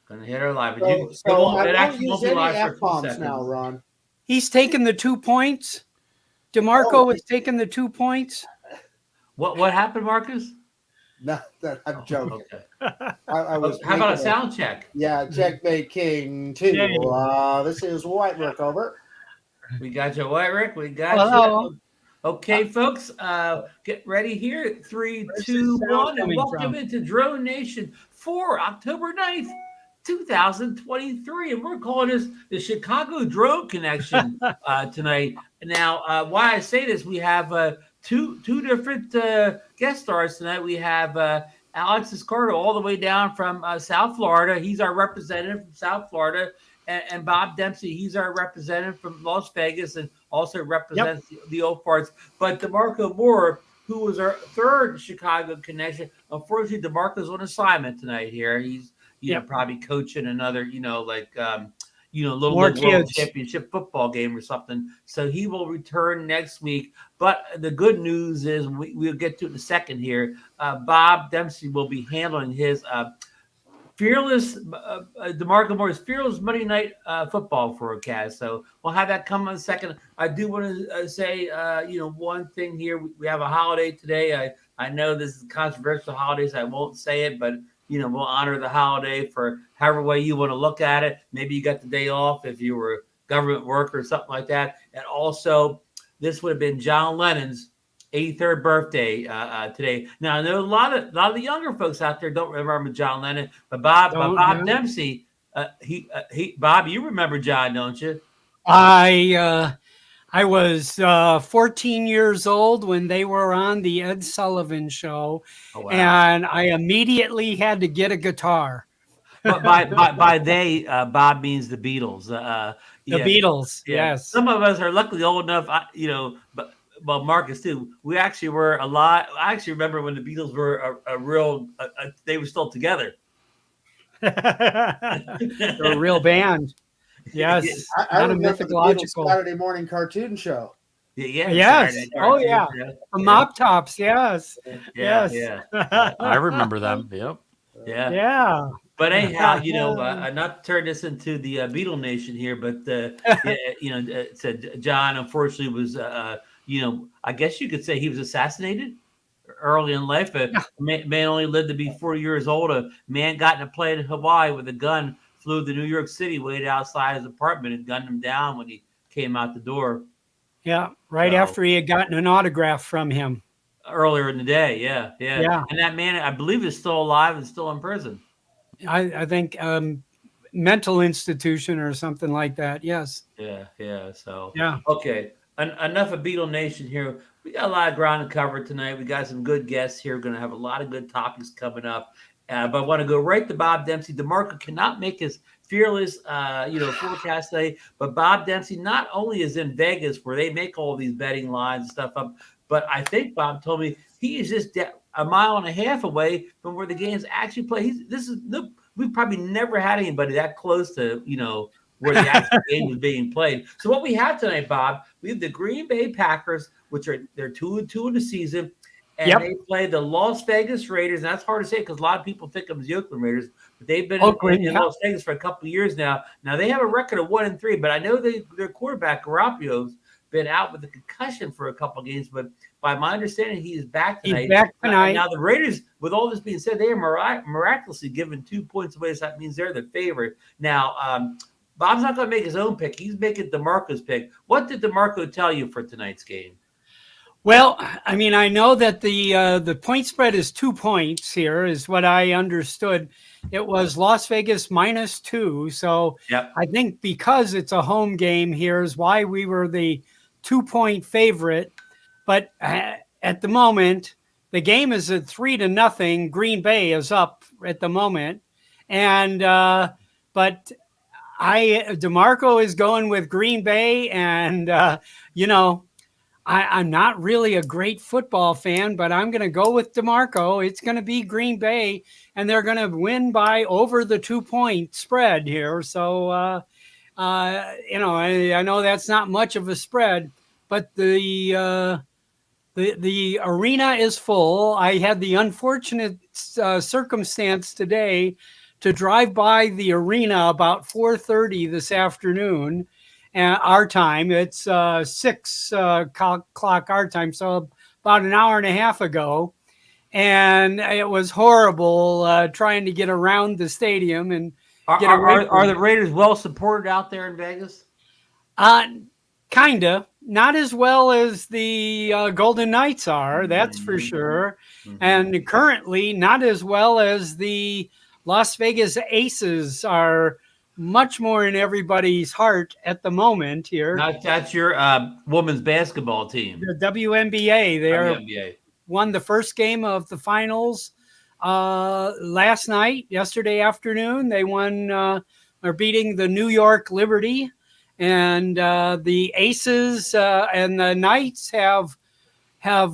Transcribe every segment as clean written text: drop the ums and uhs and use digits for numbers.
Gonna hit her live. So I won't use any F-bombs now, Ron. He's taking the 2 points. DeMarco is taking the 2 points. What happened, Marcus? No, I'm joking. Okay. I was. How about a sound check? Yeah, checkmate king 2. This is White Rick, over. We got you, White Rick. We got you. Okay, folks, get ready here. 3, 2, 1, and welcome into Drone Nation for October 9th, 2023. And we're calling this the Chicago Drone Connection tonight. Now, why I say this, we have two different guest stars tonight. We have Alex Escardo all the way down from South Florida. He's our representative from South Florida. And Bob Dempsey, he's our representative from Las Vegas and also represents the old parts. But DeMarco Moore, who was our third Chicago connection, unfortunately, DeMarco's on assignment tonight here. He's probably coaching another, little world championship football game or something. So he will return next week. But the good news is we'll get to it in a second here. Bob Dempsey will be handling his fearless DeMarco Moore's fearless Monday night football forecast. So we'll have that come in a second. I do want to say, one thing here. We have a holiday today. I know this is a controversial holiday, so I won't say it, but we'll honor the holiday for however way you want to look at it. Maybe you got the day off if you were government worker or something like that. And also, this would have been John Lennon's 83rd birthday today. Now I know a lot of the younger folks out there don't remember John Lennon, but Bob Dempsey, Bob, you remember John, don't you? I was 14 years old when they were on the Ed Sullivan Show, and I immediately had to get a guitar. But by they, Bob means the Beatles. The Beatles, yes. Some of us are luckily old enough, but. Well, Marcus too. We actually were a lot. I actually remember when the Beatles were a real. They were still together. They're a real band. Yes, I remember the Beatles Saturday morning cartoon show. Yes. Oh yeah. The Mop Tops. Yes. Yes. Yeah. I remember them. Yep. Yeah. Yeah. But anyhow, not to turn this into the Beatle Nation here, but John unfortunately was. I guess you could say he was assassinated early in life. A man only lived to be 4 years old. A man got in a plane in Hawaii with a gun, flew to New York City, waited outside his apartment, and gunned him down when he came out the door. Yeah, after he had gotten an autograph from him. Earlier in the day, yeah. And that man, I believe, is still alive and still in prison. I think mental institution or something like that, yes. Yeah. So, yeah. Okay. Enough of Beatle Nation here. We got a lot of ground to cover tonight. We got some good guests here. We're going to have a lot of good topics coming up. But I want to go right to Bob Dempsey. DeMarco cannot make his fearless, forecast today. But Bob Dempsey not only is in Vegas where they make all these betting lines and stuff up, but I think Bob told me he is just a mile and a half away from where the games actually play. We've probably never had anybody that close to, where the actual game was being played. So what we have tonight, Bob, we have the Green Bay Packers, which they're 2-2 in the season, and they play the Las Vegas Raiders. And that's hard to say because a lot of people think of them as the Oakland Raiders, but they've been in Las Vegas for a couple of years now. Now they have a record of 1-3, but I know their quarterback Garoppolo's been out with a concussion for a couple of games, but by my understanding, he is back tonight. He's back tonight. Now the Raiders, with all this being said, they are miraculously given 2 points away, so that means they're the favorite. Now, Bob's not going to make his own pick. He's making DeMarco's pick. What did DeMarco tell you for tonight's game? Well, I mean, I know that the point spread is 2 points here, is what I understood. It was Las Vegas -2. So I think because it's a home game here is why we were the 2-point favorite. But at the moment, the game is at 3-0. Green Bay is up at the moment. And but DeMarco is going with Green Bay, and I'm not really a great football fan, but I'm going to go with DeMarco. It's going to be Green Bay, and they're going to win by over the 2-point spread here. So, I know that's not much of a spread, but the arena is full. I had the unfortunate circumstance today to drive by the arena about 4:30 this afternoon, and our time. It's 6 o'clock our time, so about an hour and a half ago. And it was horrible trying to get around the stadium and get away. Are the Raiders well supported out there in Vegas? Kinda. Not as well as the Golden Knights are, that's for sure. And currently not as well as the Las Vegas Aces are, much more in everybody's heart at the moment here. That's your women's basketball team. The WNBA. They won the first game of the finals yesterday afternoon. They won, are beating the New York Liberty. And the Aces and the Knights have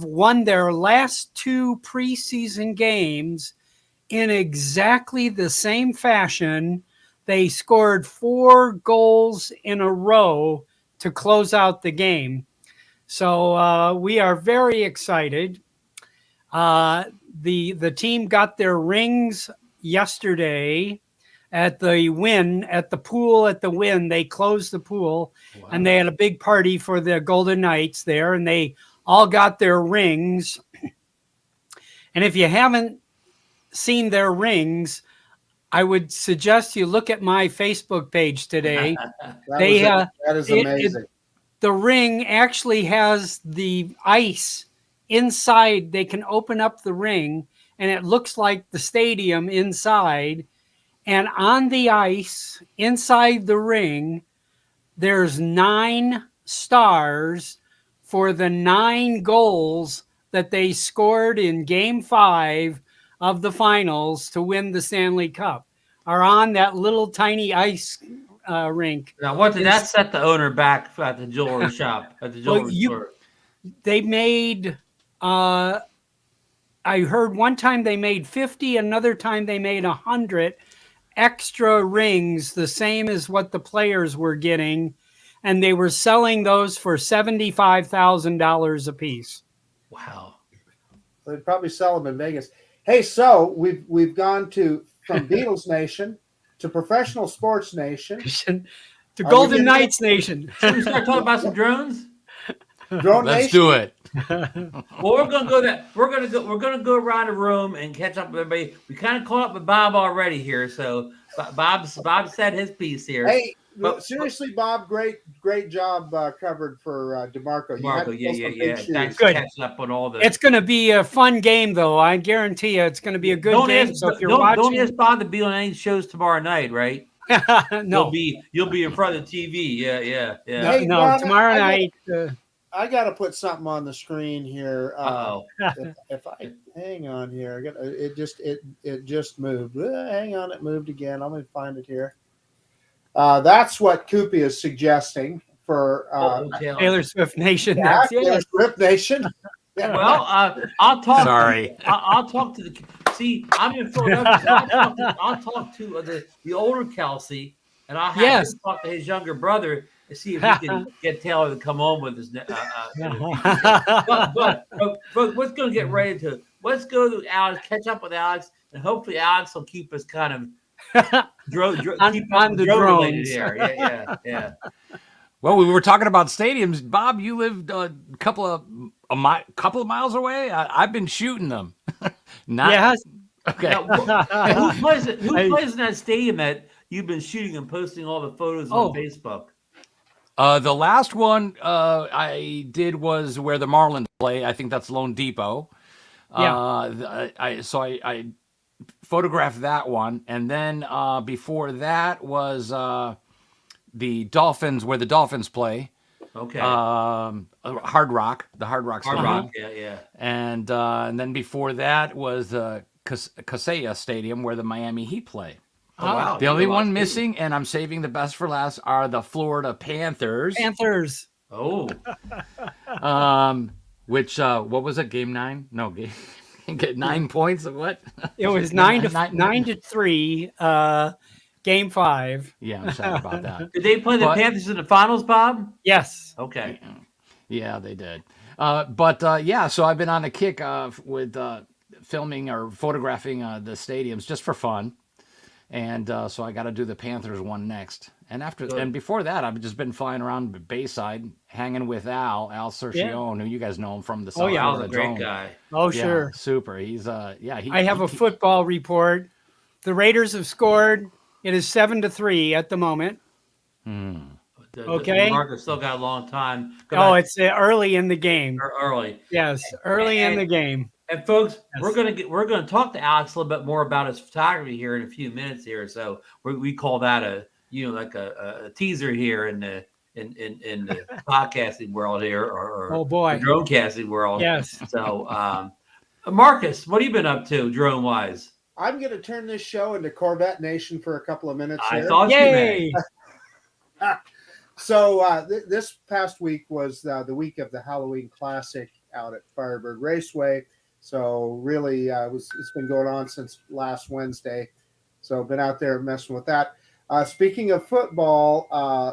won their last 2 preseason games in exactly the same fashion. They scored 4 goals in a row to close out the game. So we are very excited. The team got their rings yesterday at the Wynn, at the pool at the Wynn. They closed the pool. Wow. And they had a big party for the Golden Knights there, and they all got their rings. And if you haven't seen their rings, I would suggest you look at my Facebook page today. That is amazing. The ring actually has the ice inside. They can open up the ring, and it looks like the stadium inside. And on the ice, inside the ring, there's 9 stars for the 9 goals that they scored in Game 5 of the finals to win the Stanley Cup, are on that little tiny ice rink. Now, what did that set the owner back at the jewelry shop, at the jewelry store? They made, I heard one time they made 50, another time they made 100 extra rings, the same as what the players were getting, and they were selling those for $75,000 a piece. Wow. They'd probably sell them in Vegas. Hey, so we've gone from Beatles Nation to Professional Sports Nation to Golden Knights Nation. Should we start talking about some drones? DroneNation. Let's do it. Well, we're gonna go around the room and catch up with everybody. We kind of caught up with Bob already here, so Bob said his piece here. Hey, seriously, Bob, great job covered for DeMarco. Yeah. Thanks for catching up on all this. It's going to be a fun game, though. I guarantee you, it's going to be a good game. So if you're watching, don't ask Bob to be on any shows tomorrow night, right? No, you'll be in front of the TV. Yeah. Hey, no, Bob, tomorrow night. I got to put something on the screen here. If I hang on here, it just moved. Hang on, it moved again. Let me find it here. That's what Koopy is suggesting for Taylor Swift Nation. Yeah, Taylor Swift Nation. Yeah. Well, I'll talk. Sorry, I'll talk to the. See, I'm in Philadelphia. So I'll talk to the older Kelsey, and I'll have him talk to his younger brother to see if he can get Taylor to come on with his. But what's going to get ready to? Let's go to Alex, catch up with Alex, and hopefully Alex will keep us kind of keep on the drones here. Yeah. Well, we were talking about stadiums. Bob, you lived a couple of miles away. I've been shooting them. Yes. Okay. Now, who plays in that stadium that you've been shooting and posting all the photos on Facebook? The last one I did was where the Marlins play. I think that's Lone Depot. Yeah. I photographed that one, and then before that was the Dolphins, where the Dolphins play. Okay. Hard Rock, the Hard Rock Stadium. Hard Rock, yeah. And then before that was Kaseya Stadium, where the Miami Heat play. Oh, wow. The only one missing, and I'm saving the best for last, are the Florida Panthers. Oh. Which what was it? Game 9? No, get 9 points of what? It was 9-3. Game 5. Yeah, I'm sorry about that. Did they play the Panthers in the finals, Bob? Yes. Okay. Yeah, they did. So I've been on a kick with filming or photographing the stadiums just for fun. And so I got to do the Panthers one next. And before that, I've just been flying around Bayside, hanging with Al Cercione, who you guys know him from the South Al's Florida a great drone guy. Oh, yeah, sure. super. He's I have a football report. The Raiders have scored. It is 7-3 at the moment. Okay. DeMarco still got a long time. It's early in the game. Early. Yes, early in the game. And folks, we're gonna talk to Alex a little bit more about his photography here in a few minutes here. So we call that a teaser here in the podcasting world here, or oh boy, the drone casting world. Yes. So Marcus, what have you been up to drone wise? I'm going to turn this show into Corvette Nation for a couple of minutes. I thought you may. So this past week was the week of the Halloween Classic out at Firebird Raceway. So really, it's been going on since last Wednesday. So I've been out there messing with that. Speaking of football, I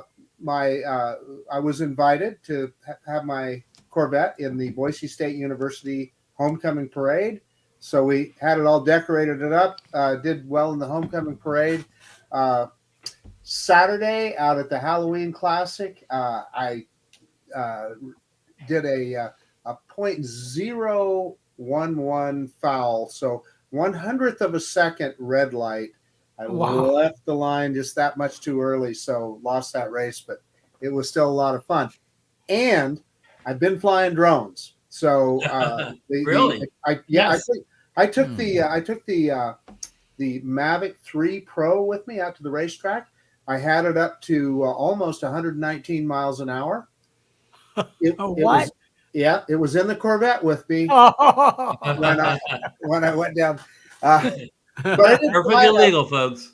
was invited to have my Corvette in the Boise State University homecoming parade. So we had it all decorated up, did well in the homecoming parade. Saturday out at the Halloween Classic, I did a 0.011 foul. So 1/100th of a second red light. I left the line just that much too early, so lost that race, but it was still a lot of fun. And I've been flying drones. So really? I took the Mavic 3 Pro with me out to the racetrack. I had it up to almost 119 miles an hour. It was in the Corvette with me when I went down. But perfectly legal, folks.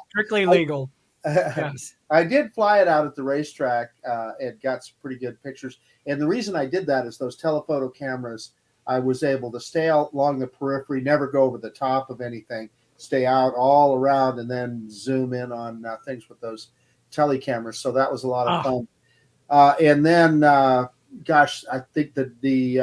Strictly legal. Yes. I did fly it out at the racetrack and got some pretty good pictures. And the reason I did that is those telephoto cameras, I was able to stay out along the periphery, never go over the top of anything, stay out all around, and then zoom in on things with those tele cameras. So that was a lot of fun. And then, I think that the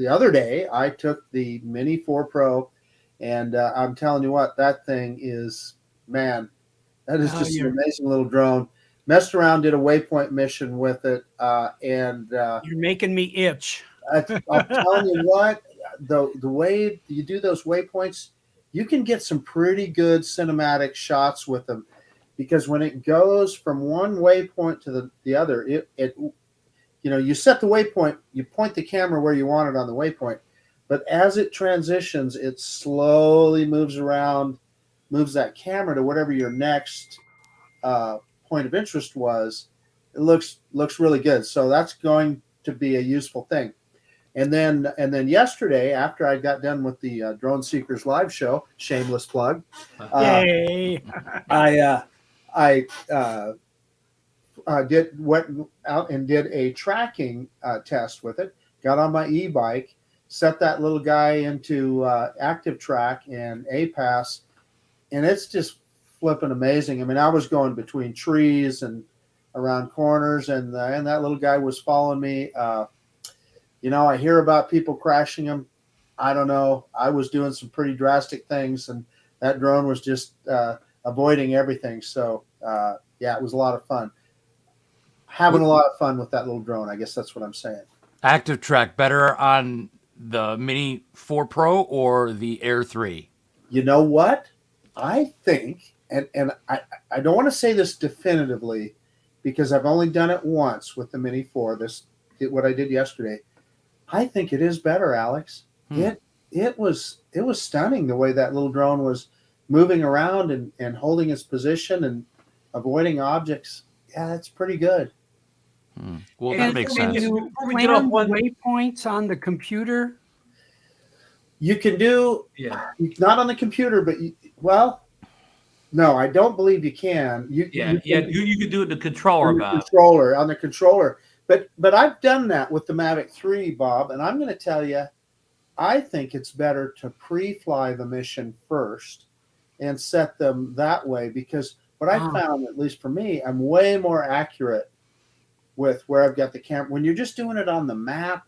other day I took the Mini 4 Pro, and I'm telling you what, that thing is, man, that is just an amazing little drone. Messed around, did a waypoint mission with it, and you're making me itch. I'm telling you what, the way you do those waypoints, you can get some pretty good cinematic shots with them, because when it goes from one waypoint to the other, it you set the waypoint, you point the camera where you want it on the waypoint, but as it transitions, it slowly moves around, moves that camera to whatever your next point of interest was. It looks really good. So that's going to be a useful thing. And then yesterday, after I got done with the Drone Seekers live show, shameless plug, Yay. I went out and did a tracking test with it. Got on my e-bike, set that little guy into active track and APAS, and it's just flipping amazing. I mean, I was going between trees and around corners, and that little guy was following me. I hear about people crashing them. I don't know. I was doing some pretty drastic things, and that drone was just avoiding everything. So, it was a lot of fun. Having a lot of fun with that little drone. I guess that's what I'm saying. Active track better on the Mini 4 Pro or the Air 3? You know what? I think, and I don't want to say this definitively because I've only done it once with the Mini 4, what I did yesterday. I think it is better, Alex. It was stunning the way that little drone was moving around and holding its position and avoiding objects. Yeah, that's pretty good. Well, that makes sense. Before we get off waypoints on the computer, you can do not on the computer, but no, I don't believe you can. You can do it in the controller, on the controller. But I've done that with the Mavic 3, Bob, and I'm going to tell you, I think it's better to pre-fly the mission first and set them that way, because what I found, at least for me, I'm way more accurate with where I've got the camera. When you're just doing it on the map,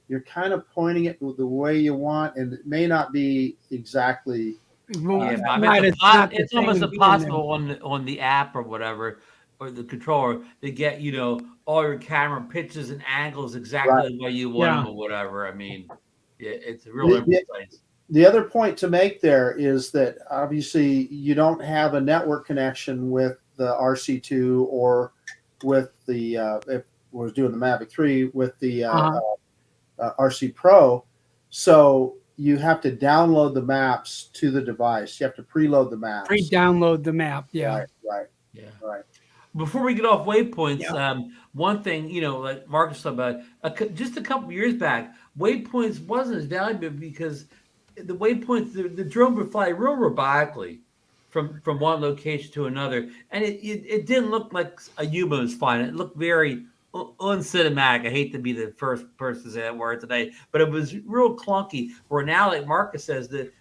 you're kind of pointing it the way you want, and it may not be exactly it's almost impossible on the app or whatever, or the controller, to get all your camera pitches and angles exactly the way you want them or whatever. I mean, it's real imprecise. The other point to make there is that obviously you don't have a network connection with the RC2 or with the if we're doing the Mavic 3 with the RC Pro, so you have to download the maps to the device. You have to preload the maps. Pre-download the map. Yeah. Right. Before we get off waypoints, one thing, like Marcus talked about, just a couple years back, waypoints wasn't as valuable because the waypoints, the drone would fly real robotically from one location to another, and it didn't look like a human was flying. It looked very uncinematic. I hate to be the first person to say that word today, but it was real clunky. Where now, like Marcus says, that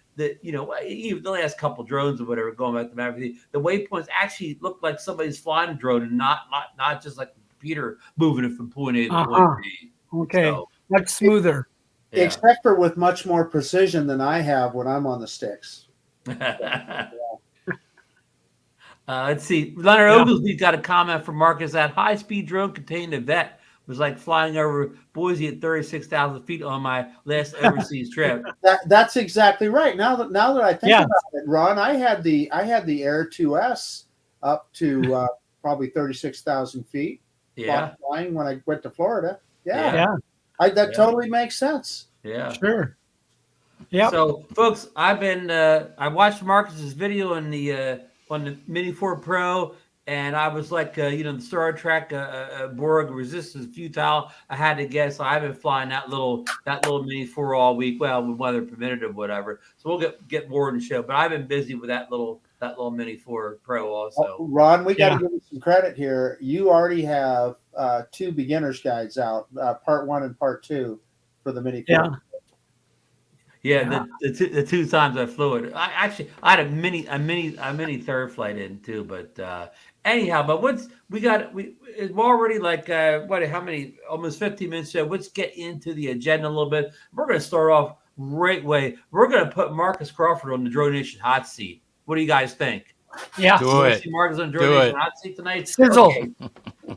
even the last couple drones or whatever, going back to Maverick, the waypoints actually look like somebody's flying a drone and not just like a computer moving it from point A to point B. Okay, so, much smoother. Yeah. Except for with much more precision than I have when I'm on the sticks. Let's see. Leonard Oglesby's got a comment from Marcus that high-speed drone containing a vet was like flying over Boise at 36,000 feet on my last overseas trip. That's exactly right. Now that I think about it, Ron, I had the Air 2S up to probably 36,000 feet. Yeah, flying when I went to Florida. Yeah. That totally makes sense. Yeah, sure. Yeah. So, folks, I watched Marcus's video on the Mini 4 Pro, and I was like, the Star Trek Borg resistance futile. I had to guess. I've been flying that little Mini 4 all week. Well, when weather permitted or whatever. So we'll get more in the show. But I've been busy with that little Mini 4 Pro also. Ron, we got to give you some credit here. You already have 2 beginners guides out, part 1 and part 2 for the Mini 4. Yeah, the two times I flew it. I had a mini third flight in too, but anyhow, but we're already like how many, almost 15 minutes ago. Let's get into the agenda a little bit. We're going to start off right way. We're going to put Marcus Crawford on the DroneNation hot seat. What do you guys think? Yeah, do it. See Marcus on DroneNation hot seat tonight. Sizzle. Okay.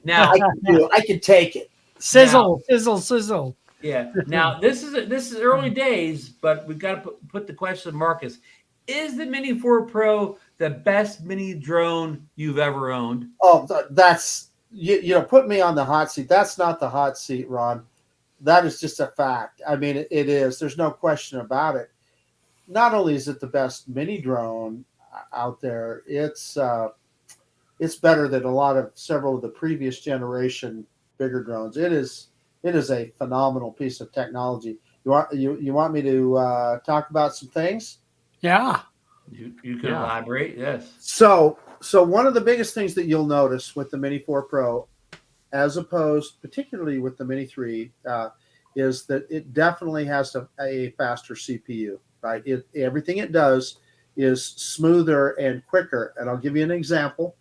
Now I can take it. Sizzle. Sizzle. Yeah. Now this is early days, but we've got to put the question, Marcus: is the Mini 4 Pro the best mini drone you've ever owned? Oh, that's put me on the hot seat. That's not the hot seat, Ron. That is just a fact. I mean, it is. There's no question about it. Not only is it the best mini drone out there, it's better than several of the previous generation bigger drones. It is a phenomenal piece of technology. You want me to talk about some things? Yeah. You can elaborate, yes. So one of the biggest things that you'll notice with the Mini 4 Pro, as opposed particularly with the Mini 3, is that it definitely has a faster CPU, right? Everything it does is smoother and quicker. And I'll give you an example.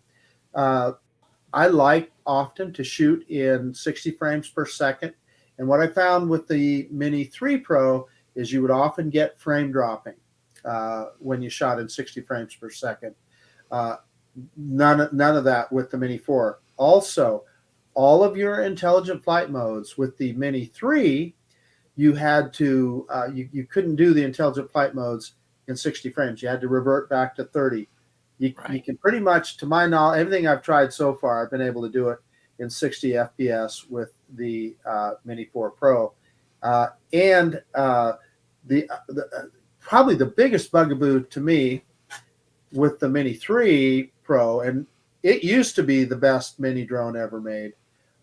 I like often to shoot in 60 frames per second. And what I found with the Mini 3 Pro is you would often get frame dropping when you shot in 60 frames per second. None of that with the Mini 4. Also, all of your intelligent flight modes with the Mini 3, you had to you couldn't do the intelligent flight modes in 60 frames. You had to revert back to 30. You can pretty much, to my knowledge, everything I've tried so far, I've been able to do it in 60 FPS with the Mini 4 Pro. And probably the biggest bugaboo to me with the Mini 3 Pro, and it used to be the best mini drone ever made.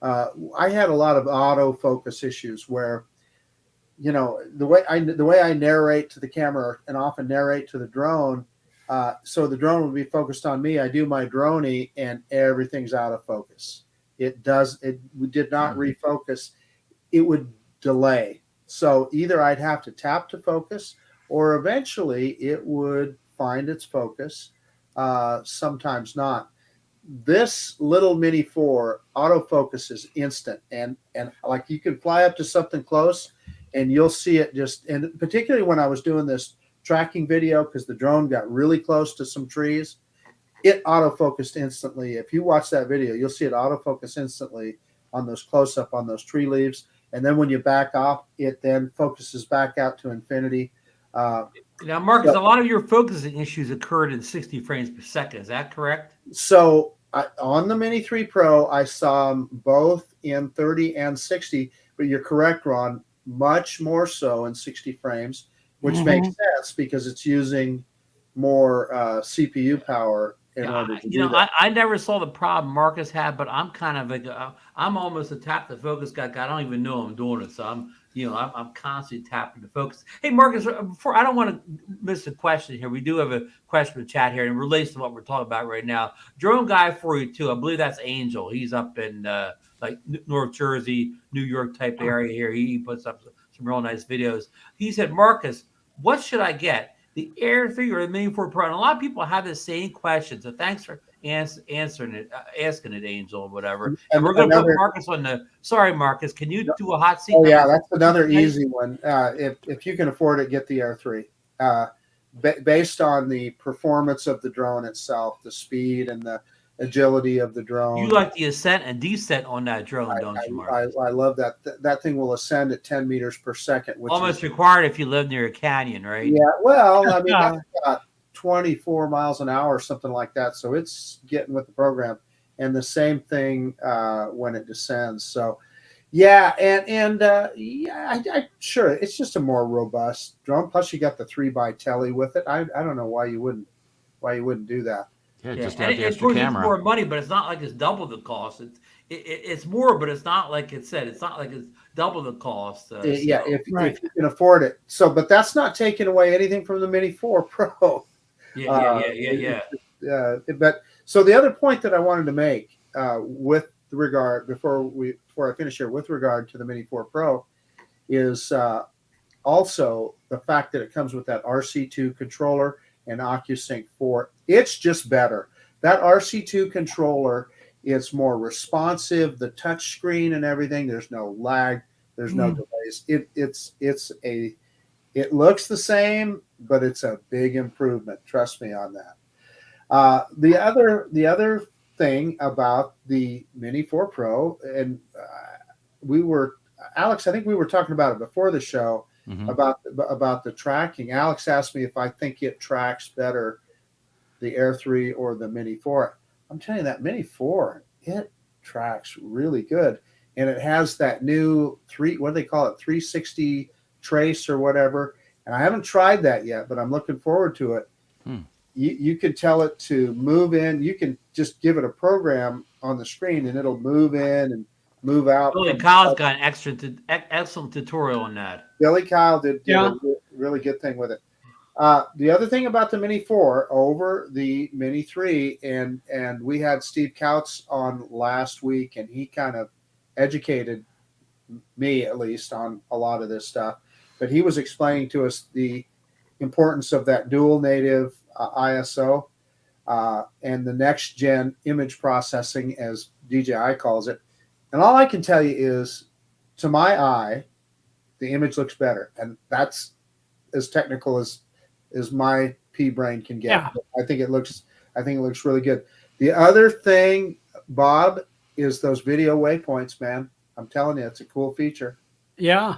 I had a lot of autofocus issues where, the way I narrate to the camera and often narrate to the drone, so the drone would be focused on me. I do my droney and everything's out of focus. We did not refocus. It would delay. So either I'd have to tap to focus, or eventually it would find its focus. Sometimes not. This little Mini 4 autofocus is instant, and like you can fly up to something close and you'll see it and particularly when I was doing this tracking video because the drone got really close to some trees. It autofocused instantly. If you watch that video, you'll see it autofocus instantly on those close-up on those tree leaves. And then when you back off, it then focuses back out to infinity. Now, Marcus, a lot of your focusing issues occurred in 60 frames per second. Is that correct? So on the Mini 3 Pro, I saw them both in 30 and 60. But you're correct, Ron, much more so in 60 frames, which makes sense because it's using more CPU power in order to do that. I never saw the problem Marcus had, but I'm kind of like I'm almost a tap the focus guy. I don't even know I'm doing it, so I'm constantly tapping the focus. Hey, Marcus, before I don't want to miss a question here. We do have a question in the chat here, and it relates to what we're talking about right now. Drone Guy 42, I believe that's Angel. He's up in like North Jersey, New York type area here. He puts up some real nice videos. He said, Marcus, what should I get? The Air 3 or the Mini 4 Pro? And a lot of people have the same question. So thanks for answering it, asking it, Angel, or whatever. And we're going to put Marcus on the. Sorry, Marcus, can you do a hot seat? Oh yeah, that's another easy one. If you can afford it, get the Air 3. Based on the performance of the drone itself, the speed and the agility of the drone. You like the ascent and descent on that drone, don't you, Marcus? I love that. That thing will ascend at 10 meters per second, which almost required if you live near a canyon, right? Yeah, well, I mean, that's got 24 miles an hour or something like that, so it's getting with the program. And the same thing when it descends. So, yeah, sure, it's just a more robust drone. Plus, you got the 3x telly with it. I don't know why you wouldn't do that. Yeah, just have the extra camera. It's more money, but it's not like it's double the cost. It's more, but it's not like it said. It's not like it's double the cost. If you can afford it. So, but that's not taking away anything from the Mini 4 Pro. Yeah. But so the other point that I wanted to make with regard before I finish here with regard to the Mini 4 Pro is also the fact that it comes with that RC2 controller and OcuSync 4. It's just better. That RC2 controller is more responsive, the touch screen and everything. There's no lag, there's no delays. It looks the same, but it's a big improvement. Trust me on that. The other thing about the Mini 4 Pro, and Alex, I think we were talking about it before the show. About the tracking. Alex asked me if I think it tracks better, the Air 3 or the Mini 4. I'm telling you, that Mini 4, it tracks really good. And it has that new 360 trace or whatever. And I haven't tried that yet, but I'm looking forward to it. You can tell it to move in. You can just give it a program on the screen and it'll move in and move out. Billy Kyle's got an excellent tutorial on that. Billy Kyle did a really good thing with it. The other thing about the Mini 4 over the Mini 3, and we had Steve Kautz on last week, and he kind of educated me, at least, on a lot of this stuff. But he was explaining to us the importance of that dual native ISO and the next gen image processing, as DJI calls it. And all I can tell you is, to my eye, the image looks better. And that's as technical as my pea brain can get. Yeah. I think it looks really good. The other thing, Bob, is those video waypoints, man. I'm telling you, it's a cool feature. Yeah.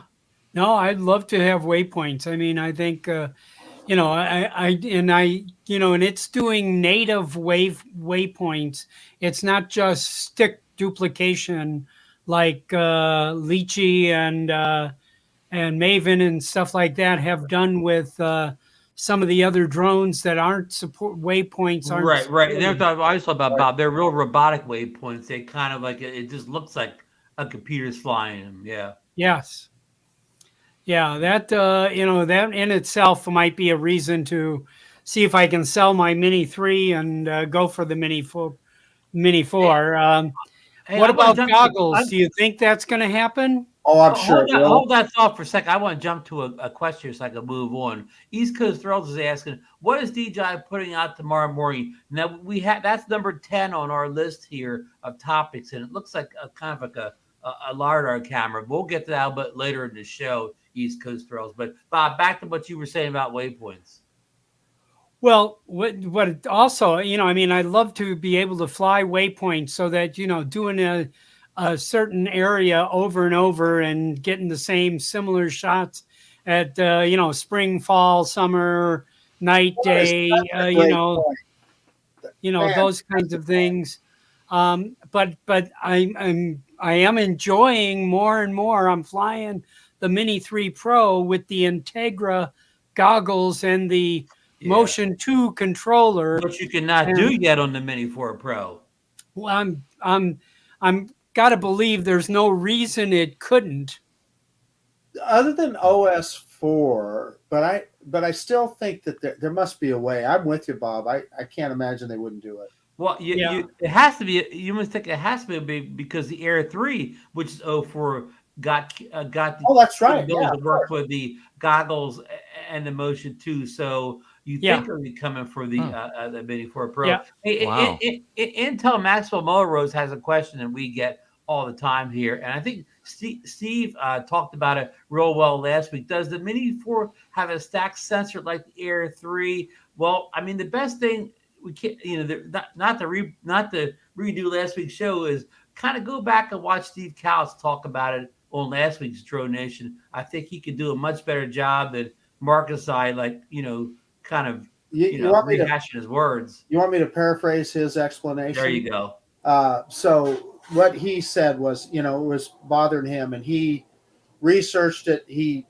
No, I'd love to have waypoints. I mean, I think and it's doing native waypoints. It's not just stick duplication like Lychee and Maven and stuff like that have done with some of the other drones that aren't support waypoints. Right. And they're I was talking about Bob. They're real robotic waypoints. They kind of like it just looks like a computer's flying them. Yeah. Yes. Yeah. That that in itself might be a reason to see if I can sell my Mini 3 and go for the Mini 4. What about goggles? Do you think that's going to happen? Oh, I'm sure. Hold that thought for a second. I want to jump to a question so I can move on. East Coast Thrills is asking, what is DJI putting out tomorrow morning? Now that's number 10 on our list here of topics, and it looks like a kind of like a LiDAR camera. We'll get to that a bit later in the show, East Coast Thrills. But Bob, back to what you were saying about waypoints. Well, what also, I mean, I'd love to be able to fly waypoints so that, doing a certain area over and over and getting the same similar shots at, spring, fall, summer, night, day, those kinds of things. But I am enjoying more and more. I'm flying the Mini 3 Pro with the Integra goggles and the Motion 2 controller, which you cannot do yet on the Mini 4 Pro. Well, I'm got to believe there's no reason it couldn't, other than OS 4. But I still think that there must be a way. I'm with you, Bob. I can't imagine they wouldn't do it. Well, it has to be. You must think it has to be because the Air 3, which is 04, got the that's right. To work with the goggles and the Motion 2. So you think it would be coming for the Mini 4 Pro. Yeah. Wow. Intel Maxwell Melrose has a question that we get all the time here, and I think Steve talked about it real well last week. Does the Mini 4 have a stacked sensor like the Air 3? Well, I mean, the best thing we can't, not to redo last week's show is kind of go back and watch Steve Cowles talk about it on last week's DroneNation. I think he could do a much better job than Marcus I, kind of rehashing his words. You want me to paraphrase his explanation? There you go. So what he said was, it was bothering him, and he researched it. He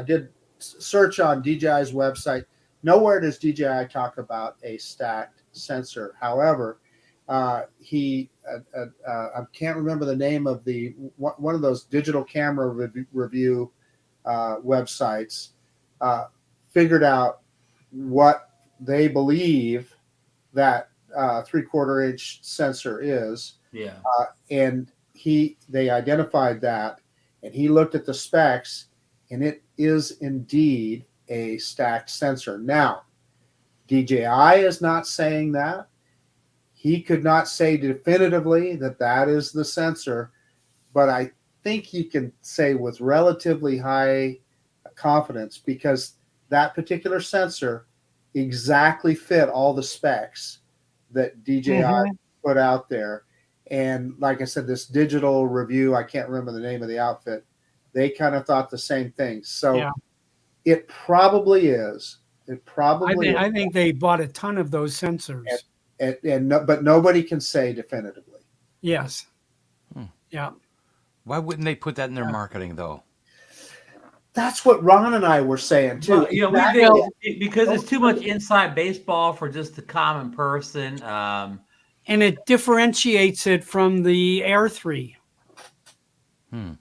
did search on DJI's website. Nowhere does DJI talk about a stacked sensor. However, he I can't remember the name of the one of those digital camera review websites. Figured out what they believe that 3/4 inch sensor is. Yeah. And they identified that, and he looked at the specs, and it is indeed a stacked sensor. Now, DJI is not saying that. He could not say definitively that is the sensor, but I think you can say with relatively high confidence, because that particular sensor exactly fit all the specs that DJI put out there. And like I said, this digital review, I can't remember the name of the outfit, they kind of thought the same thing. So it probably is. I think they bought a ton of those sensors. But nobody can say definitively. Yes. Yeah. Why wouldn't they put that in their marketing, though? That's what Ron and I were saying too. Well, because it's too much inside baseball for just the common person. And it differentiates it from the Air 3. Yeah,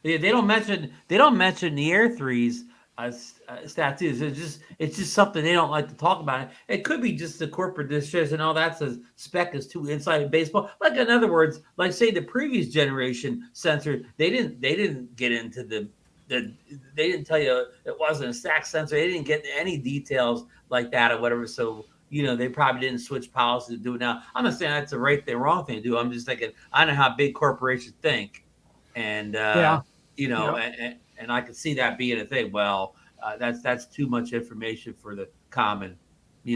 they don't mention the Air 3's stats. It's just something they don't like to talk about. It could be just the corporate decision. All that says spec is too inside baseball. Like, in other words, like say the previous generation sensor, they didn't get into they didn't tell you it wasn't a stack sensor. They didn't get any details like that or whatever. So they probably didn't switch policy to do it now. I'm not saying that's the right thing, wrong thing to do. I'm just thinking I know how big corporations think, and and I could see that being a thing. Well, that's too much information for the common.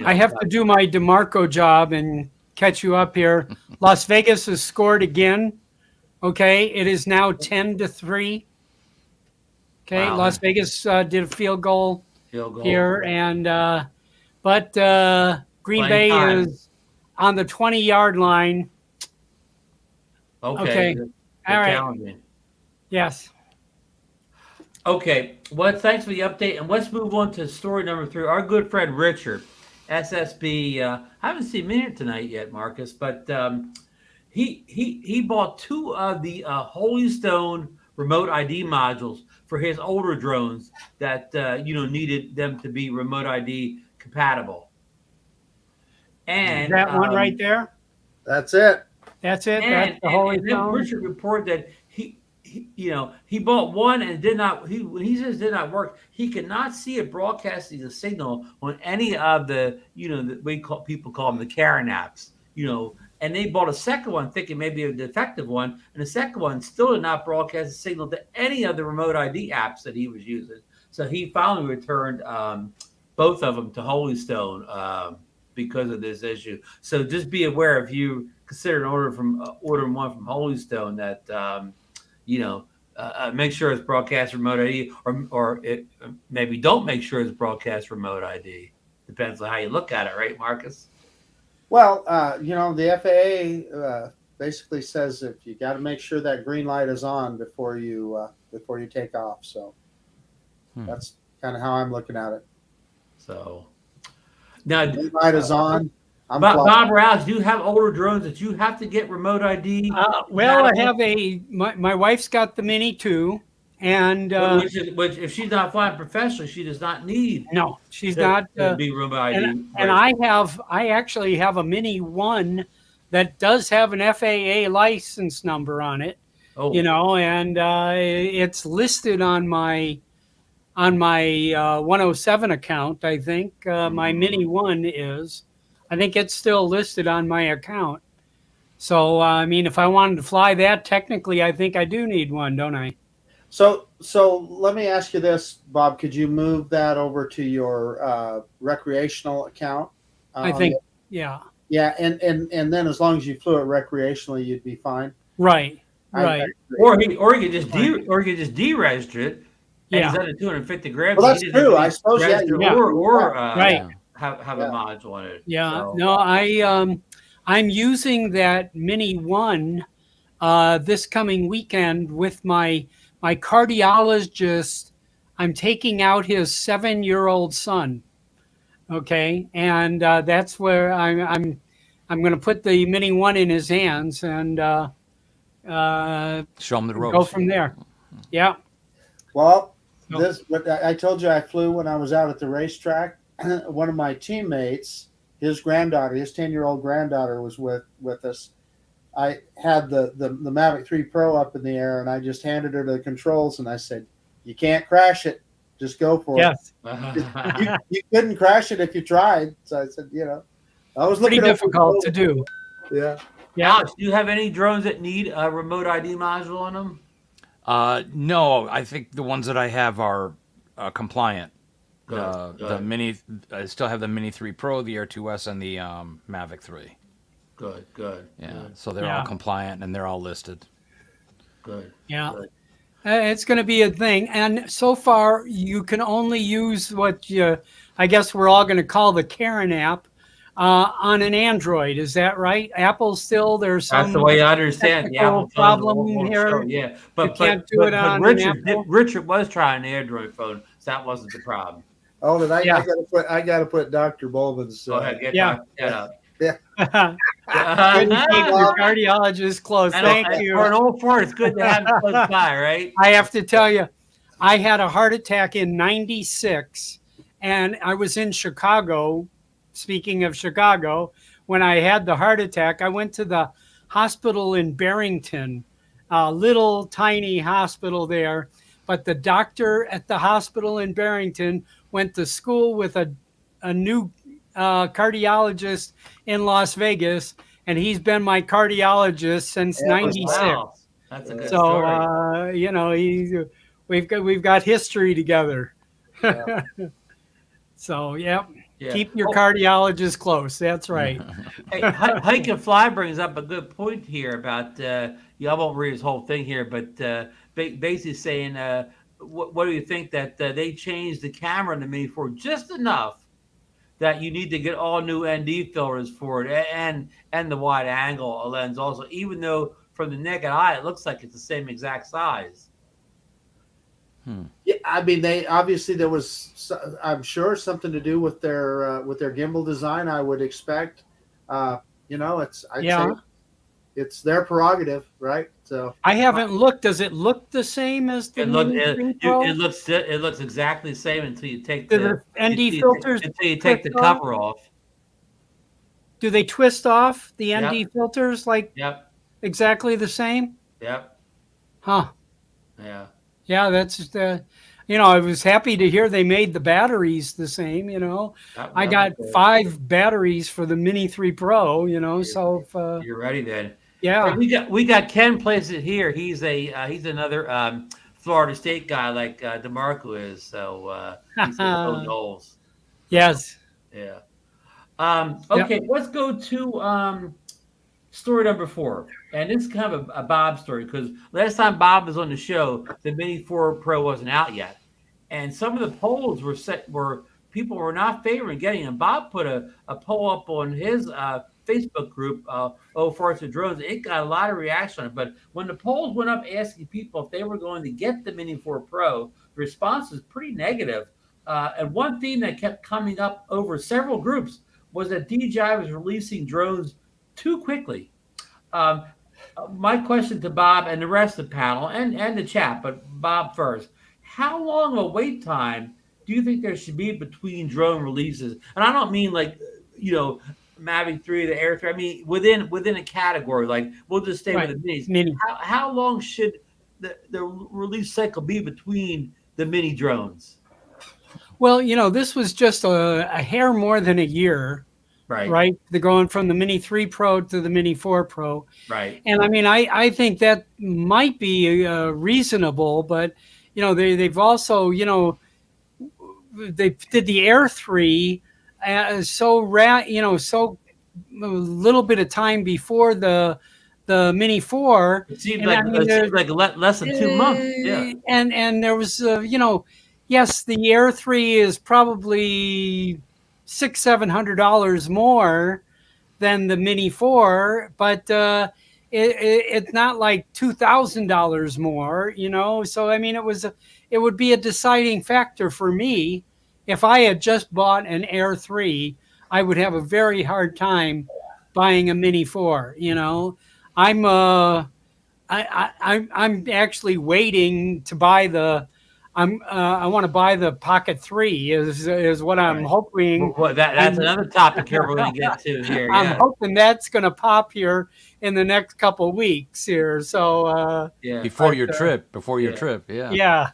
I have to do my DeMarco job and catch you up here. Las Vegas has scored again. Okay, it is now 10-3. Okay, wow. Las Vegas did a field goal here, and but Green Bay is on the 20-yard line. Okay. All right. Yes. Okay. Well, thanks for the update, and let's move on to story number 3. Our good friend Richard, SSB. I haven't seen him here tonight yet, Marcus, but he bought 2 of the Holystone remote ID modules for his older drones that needed them to be remote ID compatible. And that one right there. That's it. That's it. That's the Holystone. And then Richard reported that he bought one and did not. When he says did not work, he cannot see it broadcasting a signal on any of the people call them the Karen apps. And they bought a second one thinking maybe a defective one, and the second one still did not broadcast a signal to any of the remote ID apps that he was using. So he finally returned both of them to Holystone because of this issue. So just be aware if you consider ordering one from Holystone that make sure it's broadcast remote ID, or it maybe don't make sure it's broadcast remote ID. Depends on how you look at it, right, Marcus? Well, the FAA basically says if you got to make sure that green light is on before you take off. So that's kind of how I'm looking at it. So now green light is on. Bob Rouse, do you have older drones that you have to get remote ID? Well, I have my wife's got the Mini 2, and which if she's not flying professionally, she does not need. No, she's not be remote ID. And I actually have a Mini 1 that does have an FAA license number on it. Oh. And it's listed on my 107 account. I think my Mini 1 is. I think it's still listed on my account. So, I mean, if I wanted to fly that, technically, I think I do need one, don't I? So let me ask you this, Bob. Could you move that over to your recreational account? I think, yeah. Yeah, and then as long as you flew it recreationally, you'd be fine. Right, right. Or you could just deregister it. And Yeah. Instead of 250 grams. Well, that's true. I suppose, right. Have a module on it. Yeah. So. No, I'm using that Mini 1 this coming weekend with my cardiologist. I'm taking out his 7-year-old son. Okay, and that's where I'm going to put the Mini 1 in his hands and show him the ropes. Go from there. Yeah. Well, I told you I flew when I was out at the racetrack. One of my teammates, his 10-year-old granddaughter was with us. I had the Mavic 3 Pro up in the air, and I just handed her the controls, and I said, "You can't crash it. Just go for it." You couldn't crash it if you tried. So I said, I was looking pretty difficult to do. Yeah. Alex, do you have any drones that need a remote ID module on them? No, I think the ones that I have are compliant. Good. The Mini, I still have the Mini 3 Pro, the Air 2S, and the Mavic 3. Good. Yeah, so they're all compliant and they're all listed. Good. Yeah. Good. It's going to be a thing. And so far, you can only use I guess we're all going to call the Karen app on an Android. Is that right? Apple still, there's some. That's the way I understand the Apple problem here. Yeah, but can't do it on Richard was trying the Android phone, so that wasn't the problem. Oh, then I got to put Dr. Bowman's. Go ahead, get yeah. Yeah. Couldn't keep your cardiologist close. Thank you. For an old Ford, it's good to have him close by, right? I have to tell you, I had a heart attack in '96, and I was in Chicago. Speaking of Chicago, when I had the heart attack, I went to the hospital in Barrington, a little tiny hospital there. But the doctor at the hospital in Barrington went to school with a new cardiologist in Las Vegas, and he's been my cardiologist since '96. Wow. That's a good story. We've got history together. Yeah. So yeah. Keep your cardiologist close. That's right. Hey, Hike and Fly brings up a good point here about I won't read his whole thing here, but basically saying, what do you think that they changed the camera in the Mini 4 just enough that you need to get all new ND filters for it and the wide angle lens also, even though from the naked eye it looks like it's the same exact size. Yeah, I mean, there was, I'm sure, something to do with their gimbal design. I would expect, say it's their prerogative, right? So I haven't looked. Does it look the same as the it looks exactly the same until you take the ND filters. Until you take the cover off. Do they twist off the ND filters exactly the same? Yep. Huh. Yeah. Yeah, that's I was happy to hear they made the batteries the same. I got 5 batteries for the Mini 3 Pro. So if, you're ready then. Yeah, we got Ken plays it here. He's another Florida State guy like DeMarco is. So he's in those goals. Yes. Yeah. Okay, let's go to story number 4. And this is kind of a Bob story because last time Bob was on the show, the Mini 4 Pro wasn't out yet. And some of the polls were set where people were not favoring getting them. Bob put a poll up on his Facebook group, Oh Farts and Drones. It got a lot of reaction on it. But when the polls went up asking people if they were going to get the Mini 4 Pro, the response was pretty negative. And one theme that kept coming up over several groups was that DJI was releasing drones too quickly. My question to Bob and the rest of the panel and the chat, but Bob first. How long of a wait time do you think there should be between drone releases? And I don't mean like, Mavic 3, the Air 3. I mean within a category. Like we'll just stay with the minis. Mini. How long should the release cycle be between the mini drones? Well, this was just a hair more than a year. Right. They're going from the Mini 3 Pro to the Mini 4 Pro. Right. And I mean, I think that might be reasonable, but, they've also, they did the Air 3 so a little bit of time before the Mini 4. It seems like less than 2 months. Yeah. And there was, yes, the Air 3 is probably $600-700 more than the Mini 4, but it's not like $2,000 more, So I mean, it would be a deciding factor for me if I had just bought an Air 3. I would have a very hard time buying a Mini 4. I'm actually waiting to buy the. I want to buy the Pocket 3 is what I'm hoping. Well, that's another topic here we're going to get to here. I'm hoping that's going to pop here in the next couple of weeks here. So before your trip, yeah. Yeah.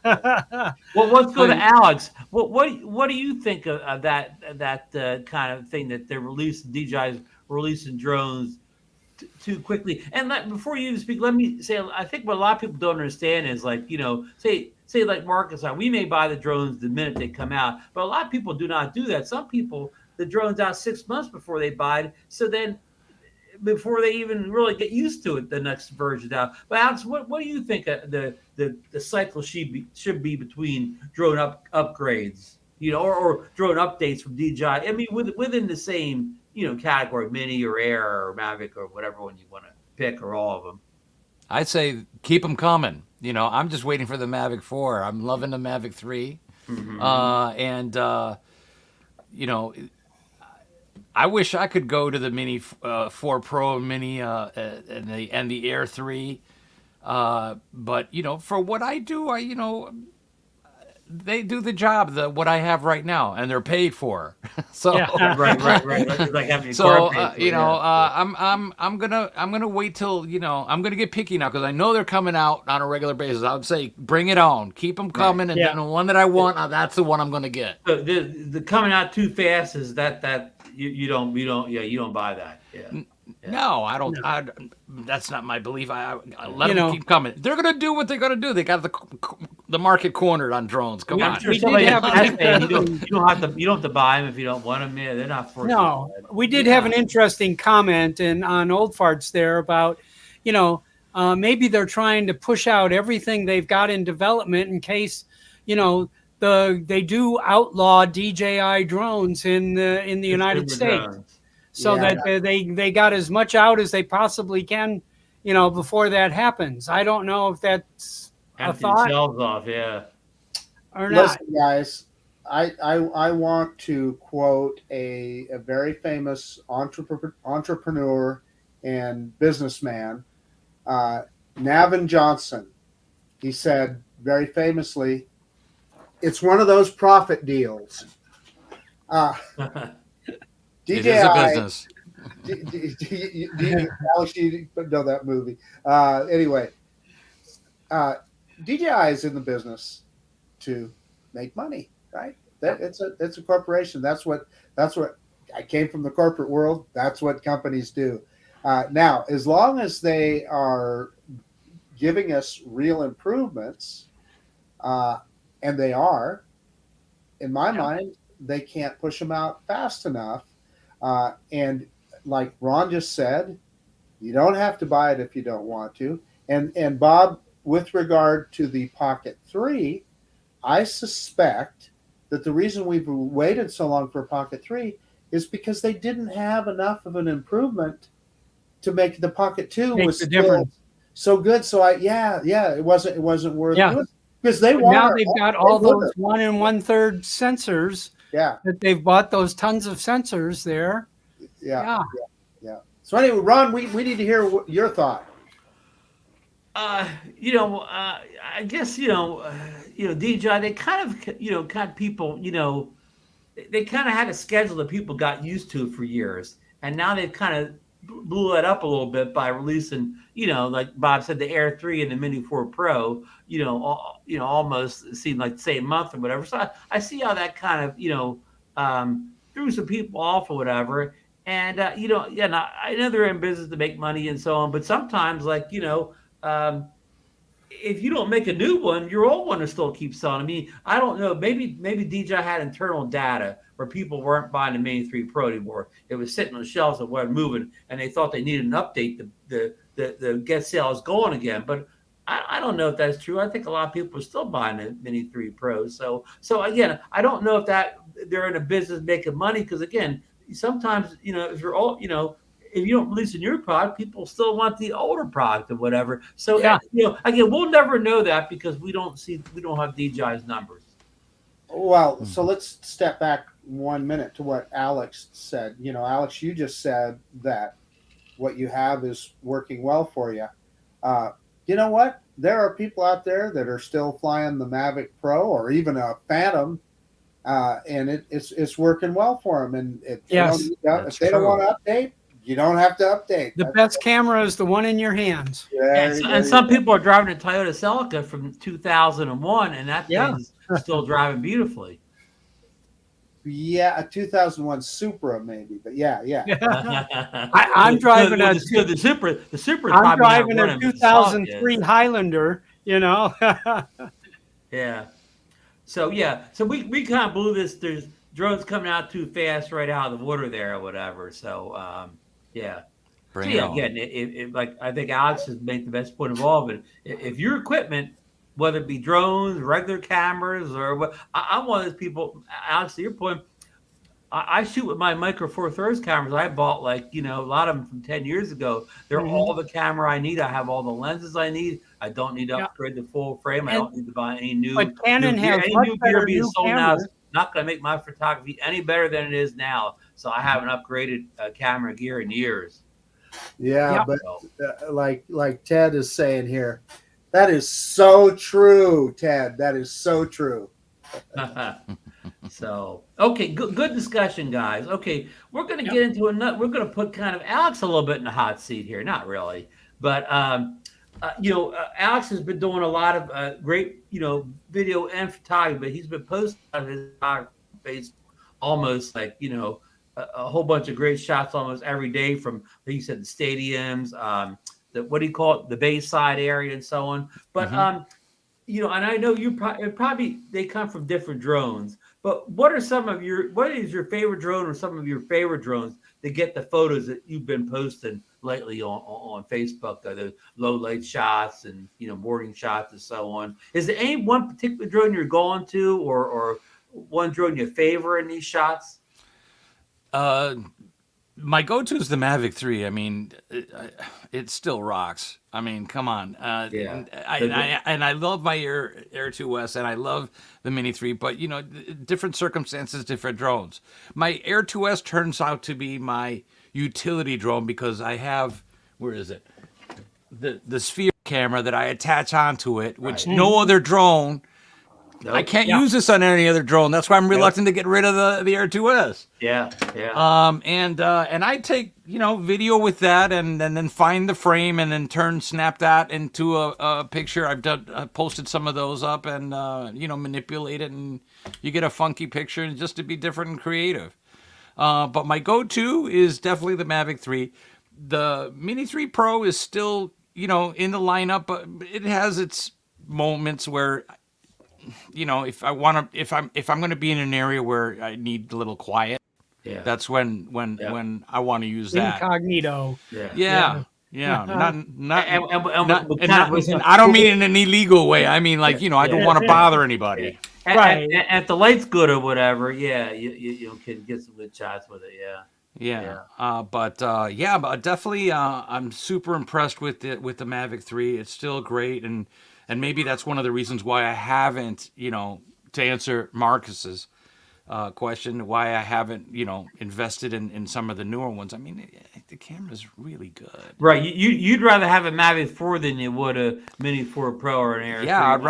Well, let's go to Alex. What do you think of that kind of thing that they're releasing? DJI's releasing drones too quickly. And before you even speak, let me say, I think what a lot of people don't understand is like, say like Marcus, we may buy the drones the minute they come out, but a lot of people do not do that. Some people, the drone's out 6 months before they buy it. So then before they even really get used to it, the next version's out. But Alex, what do you think the cycle should be between drone upgrades, or drone updates from DJI? I mean, within the same, category, Mini or Air or Mavic or whatever one you want to pick, or all of them. I'd say keep them coming. I'm just waiting for the Mavic 4. I'm loving the Mavic 3. Mm-hmm. I wish I could go to the Mini 4 Pro Mini and the Air 3. But, for what I do, they do the job what I have right now, and they're paid for. So right. Like having I'm gonna wait till I'm gonna get picky now because I know they're coming out on a regular basis. I would say bring it on, keep them coming, and then the one that I want, that's the one I'm gonna get. So the coming out too fast is that you don't buy that. Yeah. No, I don't. That's not my belief. I let them keep coming. They're gonna do what they're gonna do. They got the market cornered on drones. Come on. Sure you don't have to buy them if you don't want them. Yeah, they're not forced. No, we did have an interesting comment on Old Farts there about, maybe they're trying to push out everything they've got in development in case, they do outlaw DJI drones in the United States. Drones. So that they got as much out as they possibly can, before that happens. I don't know if that's a thought. Shelves off, or not. Listen, guys, I want to quote a very famous entrepreneur and businessman, Navin Johnson. He said very famously, "It's one of those profit deals." DJI, it is a business. Alex, you know that movie. Anyway, DJI is in the business to make money, right? It's a corporation. That's what I came from, the corporate world. That's what companies do. Now, as long as they are giving us real improvements, and they are, in my mind, they can't push them out fast enough. And like Ron just said, you don't have to buy it if you don't want to. And Bob, with regard to the Pocket 3, I suspect that the reason we've waited so long for Pocket 3 is because they didn't have enough of an improvement to make the Pocket 2 was still so good. So it wasn't worth doing because they want. Now they've got all those 1 1/3 sensors. Yeah, that they've bought those tons of sensors there. Yeah. So anyway, Ron, we need to hear your thought. I guess DJI, they kind of people, they kind of had a schedule that people got used to for years, and now they've kind of blew that up a little bit by releasing, like Bob said, the Air 3 and the Mini 4 Pro, almost seemed like the same month or whatever. So I see how that kind of, threw some people off or whatever. And, I know they're in business to make money and so on, but sometimes if you don't make a new one, your old one will still keep selling. I mean, I don't know. Maybe DJI had internal data where people weren't buying the Mini 3 Pro anymore. It was sitting on the shelves and wasn't moving, and they thought they needed an update to get sales going again. But I don't know if that's true. I think a lot of people are still buying the Mini 3 Pro. So again, I don't know if that they're in a business making money because again, sometimes if you're all if you don't release a new product, people still want the older product or whatever. So again, we'll never know that because we don't have DJI's numbers. Well, so let's step back 1 minute to what Alex said. Alex, you just said that what you have is working well for you. You know what? There are people out there that are still flying the Mavic Pro or even a Phantom, and it's working well for them. And if they don't want to update, you don't have to update. The best camera is the one in your hands. And some people are driving a Toyota Celica from 2001, and that thing's still driving beautifely. Yeah, a 2001 Supra maybe, but yeah. I'm driving the Supra. I'm driving a 2003 Highlander. Yeah. So we kind of blew this. There's drones coming out too fast right out of the water there or whatever. So again, like I think Alex has made the best point of all of it. If your equipment, whether it be drones, regular cameras, or what, I'm one of those people. Alex, to your point, I shoot with my Micro Four Thirds cameras. I bought a lot of them from 10 years ago. They're all the camera I need. I have all the lenses I need. I don't need to upgrade the full frame. I don't need to buy any new. But Canon has any much new better gear being new sold now. cameras. It's not going to make my photography any better than it is now. So I haven't upgraded camera gear in years. Yeah, but like Ted is saying here, that is so true, Ted. That is so true. So, okay, good discussion, guys. Okay, we're going to get into another. We're going to put kind of Alex a little bit in the hot seat here. Not really, but Alex has been doing a lot of great, video and photography. But he's been posting on his Facebook almost a whole bunch of great shots almost every day from, like you said, the stadiums, what do you call it, the Bayside area and so on. But and I know you probably they come from different drones. But what is your favorite drone or some of your favorite drones to get the photos that you've been posting lately on Facebook, the low light shots and boarding shots and so on? Is there any one particular drone you're going to or one drone you favor in these shots? My go-to is the Mavic 3. I mean, it still rocks. I mean, come on. And I love my Air 2S, and I love the Mini 3, but, different circumstances, different drones. My Air 2S turns out to be my utility drone because I have, where is it? The Sphere camera that I attach onto it, which no other drone. Nope. I can't use this on any other drone. That's why I'm reluctant to get rid of the Air 2S. Yeah. And I take video with that, and then find the frame, and then snap that into a picture. I've posted some of those up, and manipulate it, and you get a funky picture, and just to be different and creative. But my go-to is definitely the Mavic 3. The Mini 3 Pro is still in the lineup, but it has its moments where if I want to, if I'm going to be in an area where I need a little quiet, that's when I want to use that. Incognito. Yeah. Not, and I don't mean in an illegal way. I mean, like, I don't want to bother anybody. Right. And if the light's good or whatever, you can get some good shots with it. But definitely, I'm super impressed with the Mavic 3. It's still great, and maybe that's one of the reasons why I haven't, to answer Marcus's question, why I haven't, invested in some of the newer ones. I mean, the camera's really good. Right. You'd rather have a Mavic 4 than you would a Mini 4 Pro or an Air 3. Yeah, I'd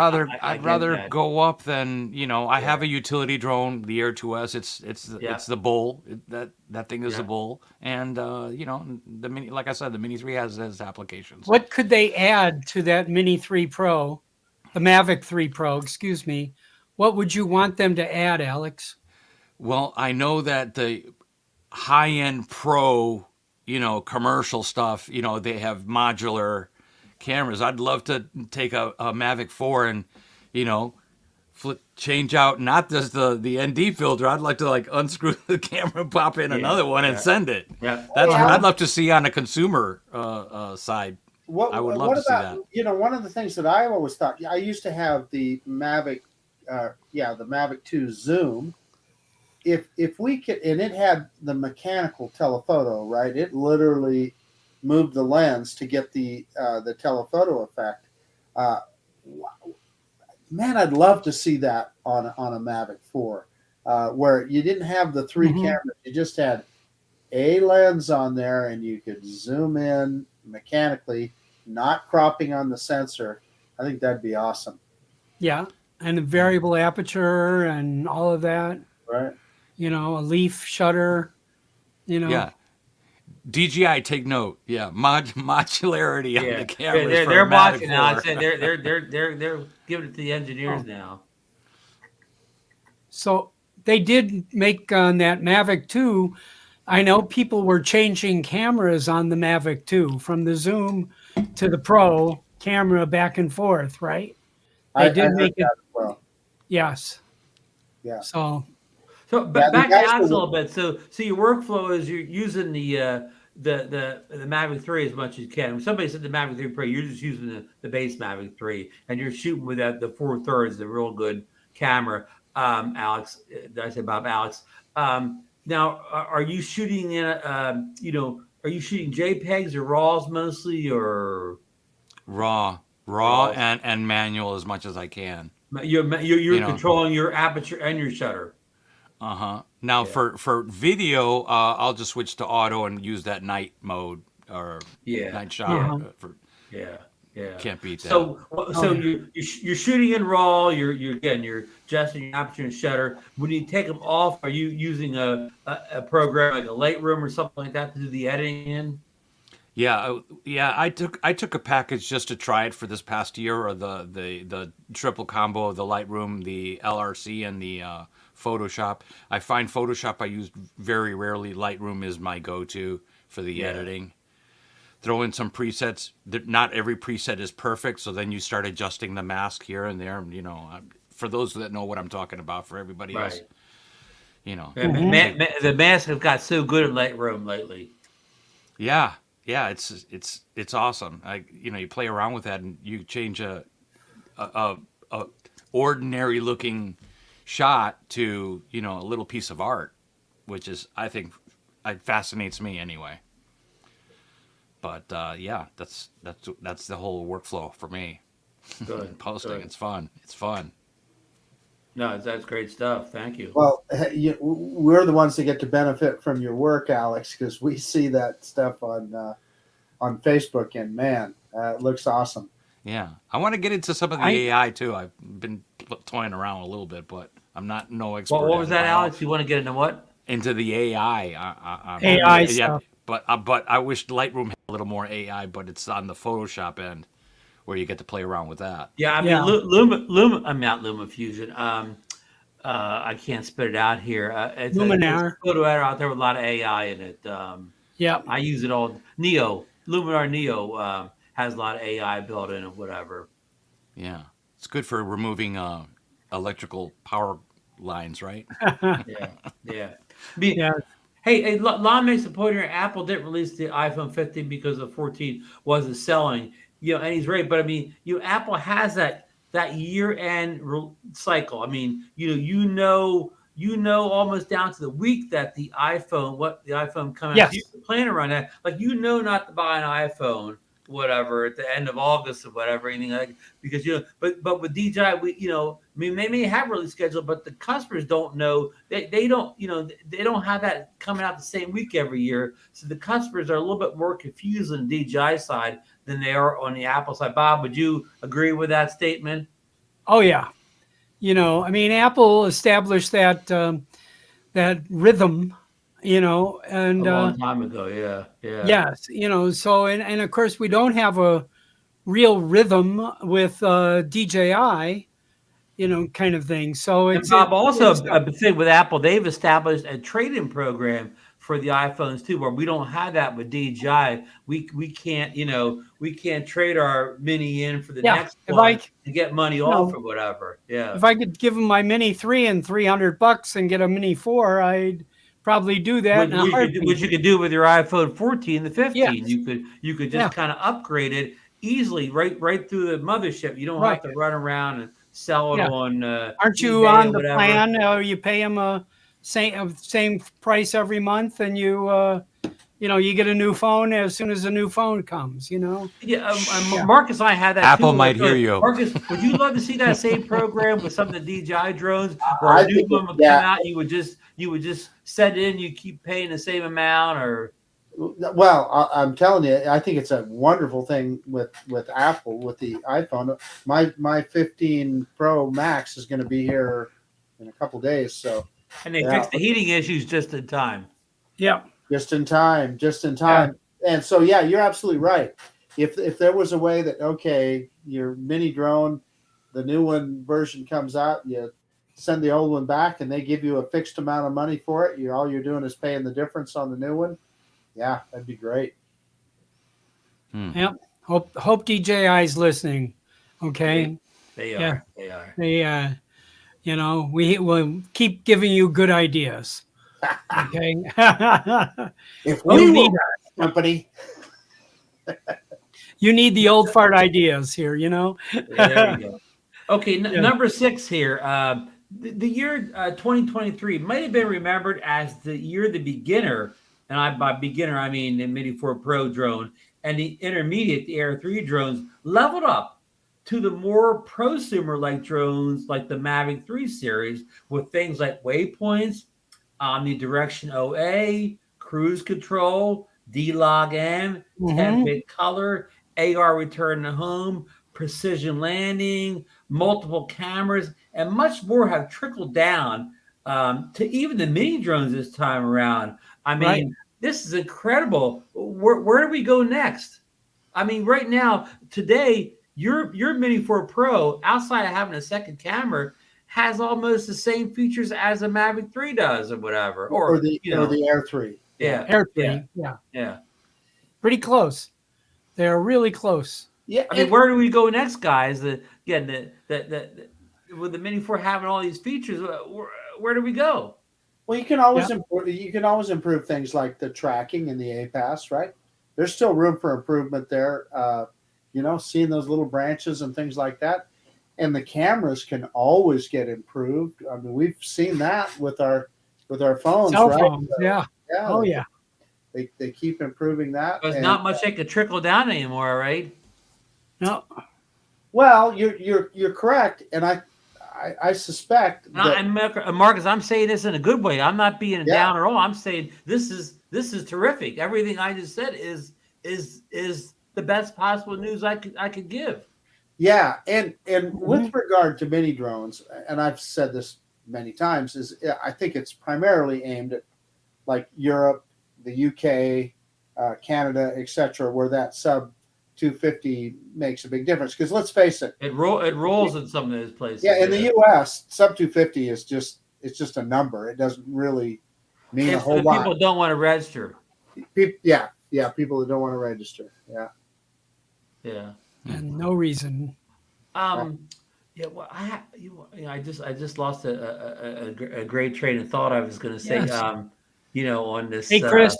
rather go up than, I have a utility drone, the Air 2S. It's the bull. That thing is the bull. And the Mini, like I said, the Mini 3 has applications. What could they add to that Mini 3 Pro, the Mavic 3 Pro, excuse me? What would you want them to add, Alex? Well, I know that the high-end Pro, commercial stuff, they have modular cameras. I'd love to take a Mavic 4 and, change out not just the ND filter. I'd like to unscrew the camera, pop in another one, and send it. Yeah, that's what I'd love to see on a consumer side. I would love to see that. One of the things that I've always thought, I used to have the Mavic, the Mavic 2 Zoom. If we could, and it had the mechanical telephoto, right? It literally moved the lens to get the telephoto effect. Man, I'd love to see that on a Mavic 4, where you didn't have the three cameras. You just had a lens on there, and you could zoom in mechanically, not cropping on the sensor. I think that'd be awesome. Yeah, and a variable aperture and all of that. Right. A leaf shutter. Yeah. DJI, take note. Yeah, modularity on the cameras. They're watching now. They're giving it to the engineers now. So they did make on that Mavic 2. I know people were changing cameras on the Mavic 2 from the Zoom to the Pro camera back and forth, right? They did make it. Well. Yes. Yeah. So back to Alex a little bit. So your workflow is you're using the Mavic 3 as much as you can. When somebody said the Mavic 3 Pro, you're just using the base Mavic 3, and you're shooting with the 4/3, the real good camera. Alex, did I say Bob? Alex. Now, are you shooting in are you shooting JPEGs or RAWs mostly, or raw and manual as much as I can? You're controlling your aperture and your shutter. Now for video, I'll just switch to auto and use that night mode or night shot. Can't beat that. So you're shooting in RAW. You're adjusting your aperture and shutter. When you take them off, are you using a program like a Lightroom or something like that to do the editing in? Yeah. I took a package just to try it for this past year, or the triple combo of the Lightroom, the LRC, and the Photoshop. I find Photoshop I use very rarely. Lightroom is my go-to for the editing. Throw in some presets. Not every preset is perfect, so then you start adjusting the mask here and there. For those that know what I'm talking about, for everybody else, the masks have got so good at Lightroom lately. Yeah, it's awesome. You play around with that, and you change a ordinary looking shot to a little piece of art, which is, I think, it fascinates me anyway. But that's the whole workflow for me. Good. Posting, good. It's fun. No, that's great stuff. Thank you. Well, we're the ones that get to benefit from your work, Alex, because we see that stuff on Facebook, and man, it looks awesome. Yeah, I want to get into some of the AI too. I've been toying around a little bit, but I'm not no expert. What was that, Alex? You want to get into what? Into the AI. AI stuff. But I wish Lightroom had a little more AI, but it's on the Photoshop end where you get to play around with that. Yeah, I mean, Luma. I'm not LumaFusion. I can't spit it out here. It's a photo editor out there with a lot of AI in it. I use it all. Luminar Neo has a lot of AI built in or whatever. Yeah, it's good for removing electrical power lines, right? Yeah. Hey, Lon makes a point here. Apple didn't release the iPhone 15 because the 14 wasn't selling. And he's right. But I mean, Apple has that year-end cycle. I mean, you know, almost down to the week that the iPhone comes out. So you can plan around that. Like, not to buy an iPhone, whatever, at the end of August or whatever, anything like, because but with DJI, I mean, they may have release schedule, but the customers don't know. They don't, they don't have that coming out the same week every year. So the customers are a little bit more confused on the DJI side than they are on the Apple side. Bob, would you agree with that statement? Oh yeah. I mean, Apple established that that rhythm, and a long time ago. Yeah. Yes, so and of course we don't have a real rhythm with DJI, kind of thing. So it's Bob, also a thing with Apple, they've established a trade-in program for the iPhones too, where we don't have that with DJI. We can't, we can't trade our Mini in for the next one to get money off or whatever. Yeah. If I could give them my Mini 3 and $300 and get a Mini 4, I'd probably do that. Which you could do with your iPhone 14, the 15. Yes. You could just kind of upgrade it easily right through the mothership. You don't have to run around and sell it on. Aren't you on the plan? You pay them a same price every month, and you get a new phone as soon as a new phone comes. Marcus, I had that. Apple too. might hear you. Marcus, would you love to see that same program with some of the DJI drones, where a new one would come out? You would just send in. You keep paying the same amount, or. Well, I'm telling you, I think it's a wonderful thing with Apple, with the iPhone. My 15 Pro Max is going to be here in a couple days. So, and they fixed the heating issues just in time. Yeah, just in time. Yeah. And so, you're absolutely right. If there was a way that your mini drone, the new version comes out, you send the old one back, and they give you a fixed amount of money for it. All you're doing is paying the difference on the new one. Yeah, that'd be great. Yep. Hope DJI is listening. Okay. They are. They we will keep giving you good ideas. Okay. If we need a company, you need the old fart ideas here. There you go. Okay, number 6 here. The year 2023 might have been remembered as the year the beginner. And by beginner, I mean the Mini 4 Pro drone and the intermediate, the Air 3 drones, leveled up to the more prosumer-like drones like the Mavic 3 series with things like waypoints, omnidirection OA, cruise control, D-Log-M, 10-bit color, AR return to home, precision landing, multiple cameras, and much more have trickled down to even the mini drones this time around. I mean, This is incredible. Where do we go next? I mean, right now, today, your Mini 4 Pro, outside of having a second camera, has almost the same features as a Mavic 3 does, or whatever, or the Air 3. Yeah, Air 3. Yeah. Pretty close. They're really close. Yeah. I mean, where do we go next, guys? With the Mini 4 having all these features, where do we go? Well, you can always improve things like the tracking and the APAS, right? There's still room for improvement there. Seeing those little branches and things like that, and the cameras can always get improved. I mean, we've seen that with our phones, cell right? phones, yeah. Oh yeah. They keep improving that. There's not much that could trickle down anymore, right? No. Well, you're correct, and I suspect. And Marcus, I'm saying this in a good way. I'm not being down at all. I'm saying this is terrific. Everything I just said is the best possible news I could give. Yeah, and with regard to mini drones, and I've said this many times, is I think it's primarily aimed at like Europe, the UK, Canada, etc., where that sub 250 makes a big difference. Because let's face it, it rolls in some of those places. Yeah, in the US, sub 250 is just a number. It doesn't really mean a whole lot. People don't want to register. People that don't want to register. Yeah. And no reason. Yeah, well, I just lost a great train of thought. I was going to say, Yes. On this. Hey, Chris.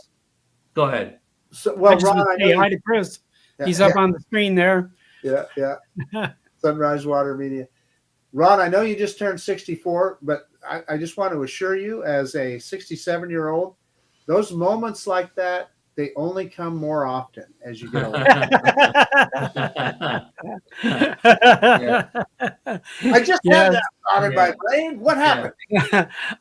Go ahead. So, well, Ron, I know hi to Chris. He's up on the screen there. Yeah. Sunrise Water Media. Ron, I know you just turned 64, but I just want to assure you, as a 67-year-old, those moments like that, they only come more often as you get older. I just had that thought in my brain. What happened?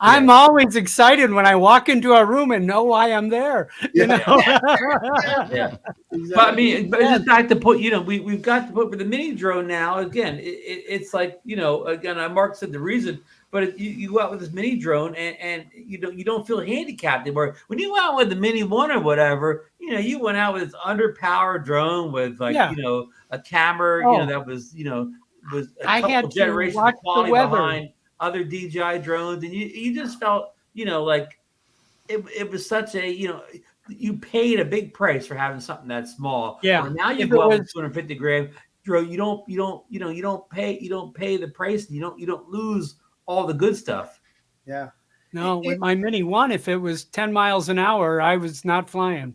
I'm always excited when I walk into a room and know why I'm there. You know? Exactly. But I mean, just back to put, we've got to put with the mini drone now. Again, it's like, again, Mark said the reason. But you go out with this mini drone and you don't feel handicapped anymore. When you go out with the Mini 1 or whatever, you went out with this underpowered drone with a camera, that was was a couple generations of quality behind other DJI drones, and you just felt like it was such a you paid a big price for having something that small. Yeah. Well, now you go out with 250 gram drone, you don't pay the price, and you don't lose all the good stuff. Yeah. No, with my Mini 1, if it was 10 miles an hour, I was not flying.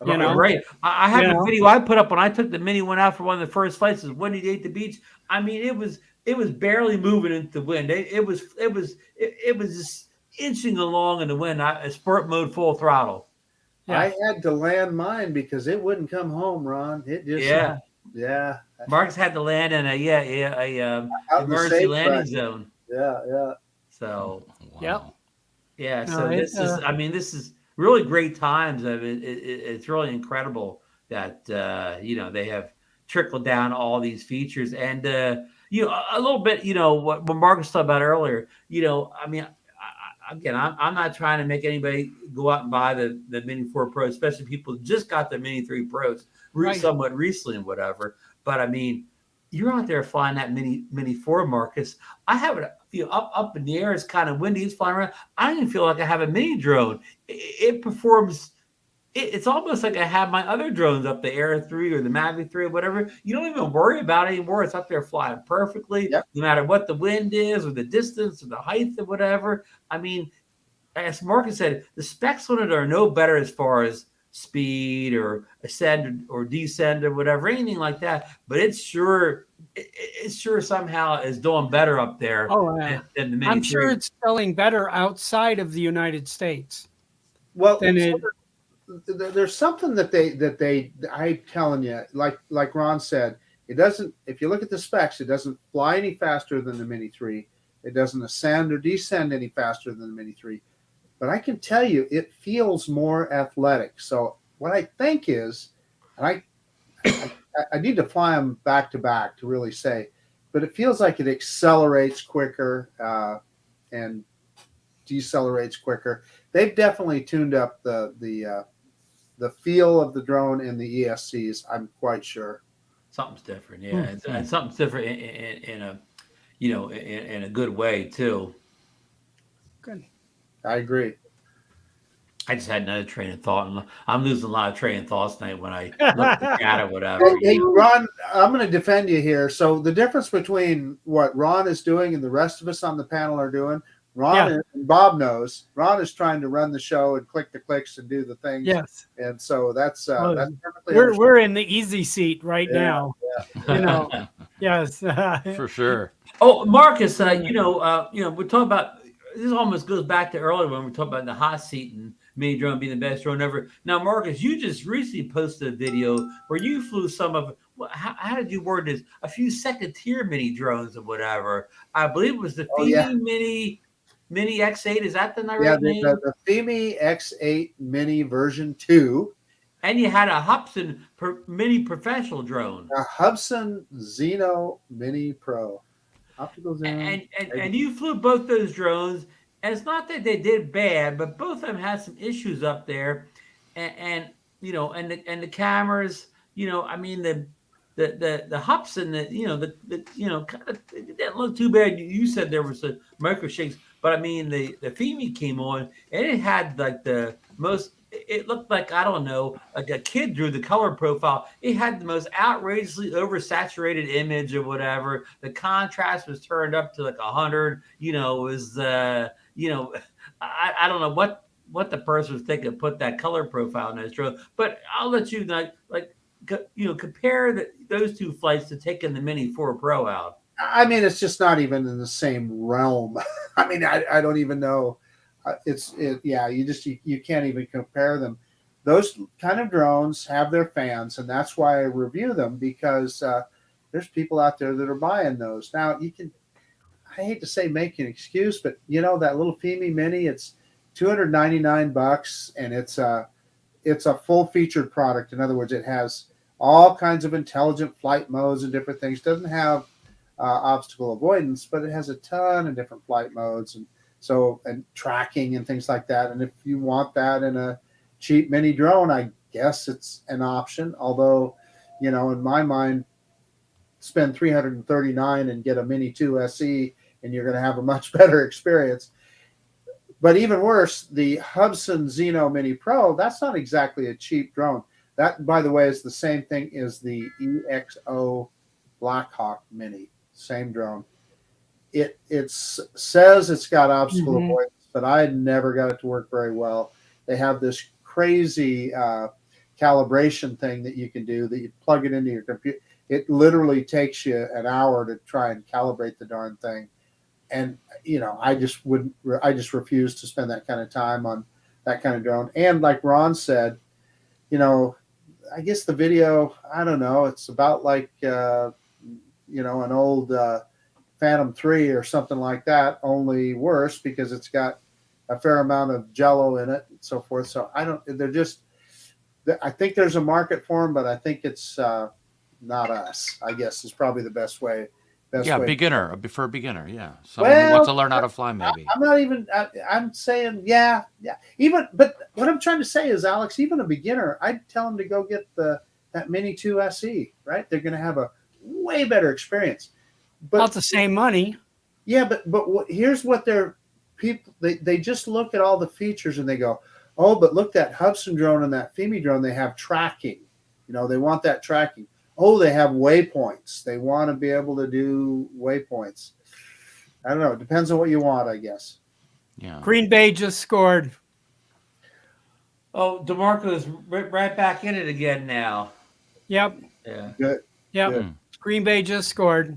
Right. I have a video I put up when I took the Mini 1 out for one of the first flights. It was Windy Day at the beach. I mean, it was barely moving into the wind. It was just inching along in the wind. Sport mode, full throttle. Yeah. I had to land mine because it wouldn't come home, Ron. It just yeah. Mark's had to land in a emergency landing zone. Yeah. So wow. Yeah. So this is really great times. I mean, it's really incredible that they have trickled down all these features, and a little bit what Marcus talked about earlier. I mean, again, I'm not trying to make anybody go out and buy the Mini 4 Pro, especially people who just got the Mini 3 Pros somewhat recently and whatever. But I mean, you're out there flying that Mini 4, Marcus. I have it up in the air. It's kind of windy. It's flying around. I don't even feel like I have a mini drone. It performs. It's almost like I have my other drones up, the Air 3 or the Mavic 3 or whatever. You don't even worry about it anymore. It's up there flying perfectly, no matter what the wind is or the distance or the height or whatever. I mean, as Marcus said, the specs on it are no better as far as speed or ascend or descend or whatever, anything like that. But it sure somehow is doing better up there. Than the Mini I'm 3. sure it's selling better outside of the United States. Well, there's something that I'm telling you, like Ron said, it doesn't. If you look at the specs, it doesn't fly any faster than the Mini 3. It doesn't ascend or descend any faster than the Mini 3. But I can tell you, it feels more athletic. So what I think is, and I need to fly them back to back to really say, but it feels like it accelerates quicker and decelerates quicker. They've definitely tuned up the feel of the drone and the ESCs. I'm quite sure. Something's different, yeah. And something's different in a good way too. Good. I agree. I just had another train of thought, and I'm losing a lot of train of thoughts tonight when I look at the chat or whatever. Hey, Ron, I'm going to defend you here. So the difference between what Ron is doing and the rest of us on the panel are doing, Ron and Bob knows. Ron is trying to run the show and click the clicks and do the things. Yes, and so that's perfectly. We're in the easy seat right now. Yeah. Yes, for sure. Oh, Marcus, we're talking about this. Almost goes back to earlier when we talked about the hot seat and Mini drone being the best drone ever. Now, Marcus, you just recently posted a video where you flew some of. How did you word this? A few second-tier mini drones or whatever. I believe it was the Mini X8. Is that the right name? The FIMI X8 Mini version 2. And you had a Hubsan Mini professional drone. A Hubsan Xeno Mini Pro. Optical zoom. And you flew both those drones. And it's not that they did bad, but both of them had some issues up there. And the cameras, I mean, the Hubsan, kind of, it didn't look too bad. You said there was a micro shakes, but I mean, the FIMI came on and it had like the most it looked like, I don't know, like a kid drew the color profile. It had the most outrageously oversaturated image or whatever. The contrast was turned up to like 100. You know, it was I don't know what the person was thinking, put that color profile in those drones. But I'll let you compare those two flights to taking the Mini 4 Pro out. I mean, it's just not even in the same realm. I mean, I don't even know. You can't even compare them. Those kind of drones have their fans, and that's why I review them, because there's people out there that are buying those. Now, I hate to say make an excuse, but that little Fimi Mini, it's $299, and it's a full featured product. In other words, it has all kinds of intelligent flight modes and different things. It doesn't have obstacle avoidance, but it has a ton of different flight modes and tracking and things like that. And if you want that in a cheap mini drone, I guess it's an option. Although, in my mind, spend $339 and get a Mini 2 SE, and you're going to have a much better experience. But even worse, the Hubsan Xeno Mini Pro, that's not exactly a cheap drone. That, by the way, is the same thing as the EXO Blackhawk Mini. Same drone. It says it's got obstacle avoidance, but I never got it to work very well. They have this crazy calibration thing that you can do, that you plug it into your computer. It literally takes you an hour to try and calibrate the darn thing. And, I just refuse to spend that kind of time on that kind of drone. And like Ron said, I guess the video, I don't know, it's about like, an old Phantom 3 or something like that, only worse because it's got a fair amount of jello in it and so forth. So I think there's a market for them, but I think it's not us, I guess, is probably the best way. Beginner, for a beginner. Yeah. Someone who wants to learn how to fly, maybe. I'm saying, yeah. But what I'm trying to say is, Alex, even a beginner, I'd tell them to go get that Mini 2 SE, right? They're going to have a way better experience. But not the same money. Yeah, but here's what they just look at all the features and they go, oh, but look, that Hubsan drone and that Fimi drone, they have tracking. They want that tracking. Oh, they have waypoints. They want to be able to do waypoints. I don't know. It depends on what you want, I guess. Yeah. Green Bay just scored. Oh, DeMarco is right back in it again now. Yep. Yeah. Good. Yep. Good. Green Bay just scored.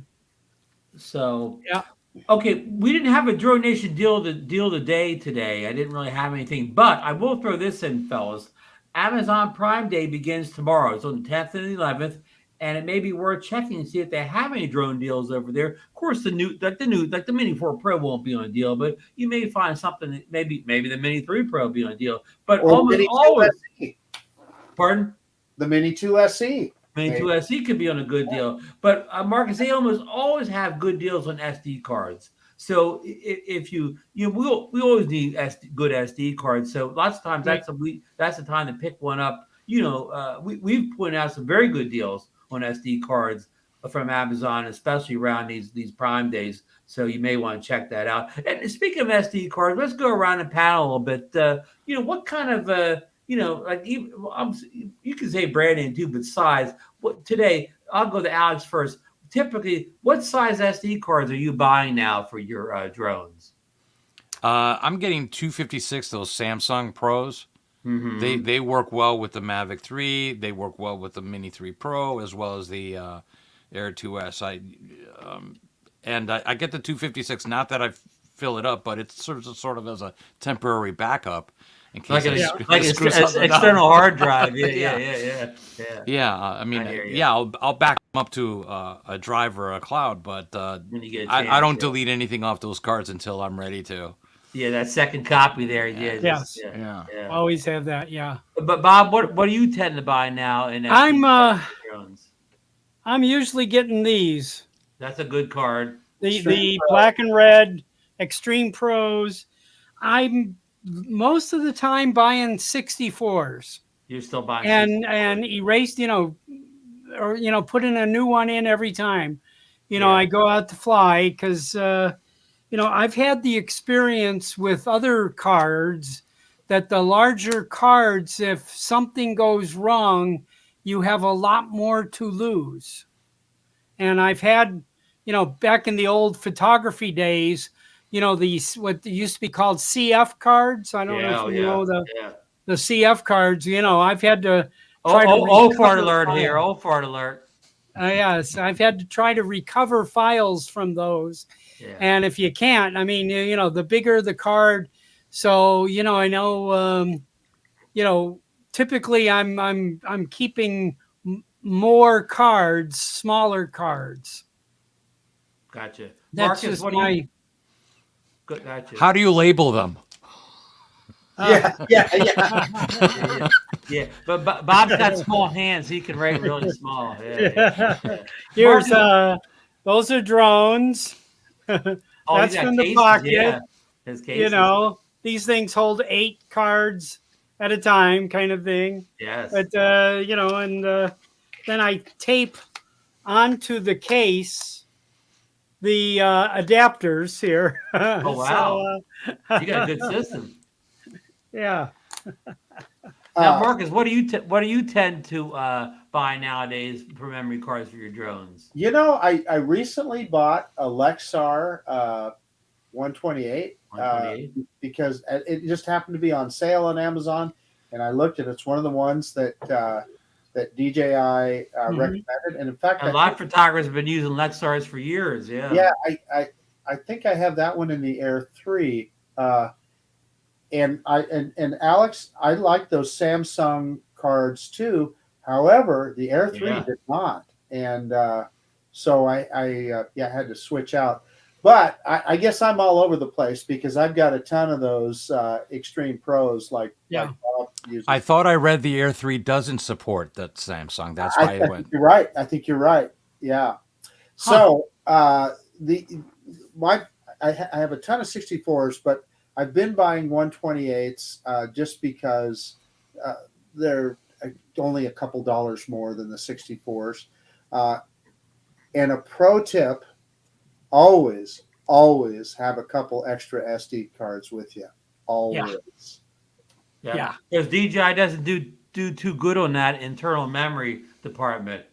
So, yeah. Okay, we didn't have a DroneNation deal today. I didn't really have anything, but I will throw this in, fellas. Amazon Prime Day begins tomorrow. It's on the 10th and the 11th, and it may be worth checking to see if they have any drone deals over there. Of course, the Mini 4 Pro won't be on a deal, but you may find something that maybe the Mini 3 Pro will be on a deal. But almost always, pardon? The Mini 2 SE. Mini 2 SE could be on a good deal, but Marcus, they almost always have good deals on SD cards. So if we always need good SD cards. So lots of times that's the time to pick one up. We've pointed out some very good deals on SD cards from Amazon, especially around these Prime days. So you may want to check that out. And speaking of SD cards, let's go around the panel a little bit. What kind of you can say brand name too, but size. Today, I'll go to Alex first. Typically, what size SD cards are you buying now for your drones? I'm getting 256, those Samsung Pros. Mm-hmm. They work well with the Mavic 3. They work well with the Mini 3 Pro, as well as the Air 2S. I get the 256, not that I fill it up, but it's sort of as a temporary backup. In case external hard drive. Yeah. I mean, I'll back them up to a drive or a cloud, but I don't delete anything off those cards until I'm ready to. Yeah, that second copy there. Yes. Always have that. Yeah. But Bob, what do you tend to buy now? I'm usually getting these. That's a good card. The black and red Extreme Pros. I'm most of the time buying 64s. You're still buying and erased, or putting a new one in every time. I go out to fly because I've had the experience with other cards that the larger cards, if something goes wrong, you have a lot more to lose. And I've had, back in the old photography days, these what used to be called CF cards. I don't know if you know the CF cards. I've had to try to fart alert here. Oh, fart alert. Yes, I've had to try to recover files from those. Yeah. And if you can't, I mean, the bigger the card. So, I know, typically I'm keeping more cards, smaller cards. Gotcha. That's Marcus, just my. Gotcha. How do you label them? Yeah. But Bob's got small hands; he can write really small. Yeah. Here's those are drones. That's from the pocket. Yeah. His cases. These things hold 8 cards at a time, kind of thing. Yes. But and then I tape onto the case the adapters here. Oh wow! So, you got a good system. Yeah. Now, Marcus, what do you tend to buy nowadays for memory cards for your drones? I recently bought a Lexar 128 because it just happened to be on sale on Amazon, and I looked at it's one of the ones that DJI recommended, and in fact, a lot of photographers have been using Lexars for years. Yeah. Yeah, I think I have that one in the Air 3. And Alex, I like those Samsung cards too. However, the Air 3 did not, and so I had to switch out. But I guess I'm all over the place because I've got a ton of those Extreme Pros. Like I thought I read the Air 3 doesn't support that Samsung. That's why it went. You're right. I think you're right. Yeah. So I have a ton of 64s, but I've been buying 128s just because they're only a couple dollars more than the 64s. And a pro tip, always have a couple extra SD cards with you. Always. Yeah. Because DJI doesn't do too good on that internal memory department.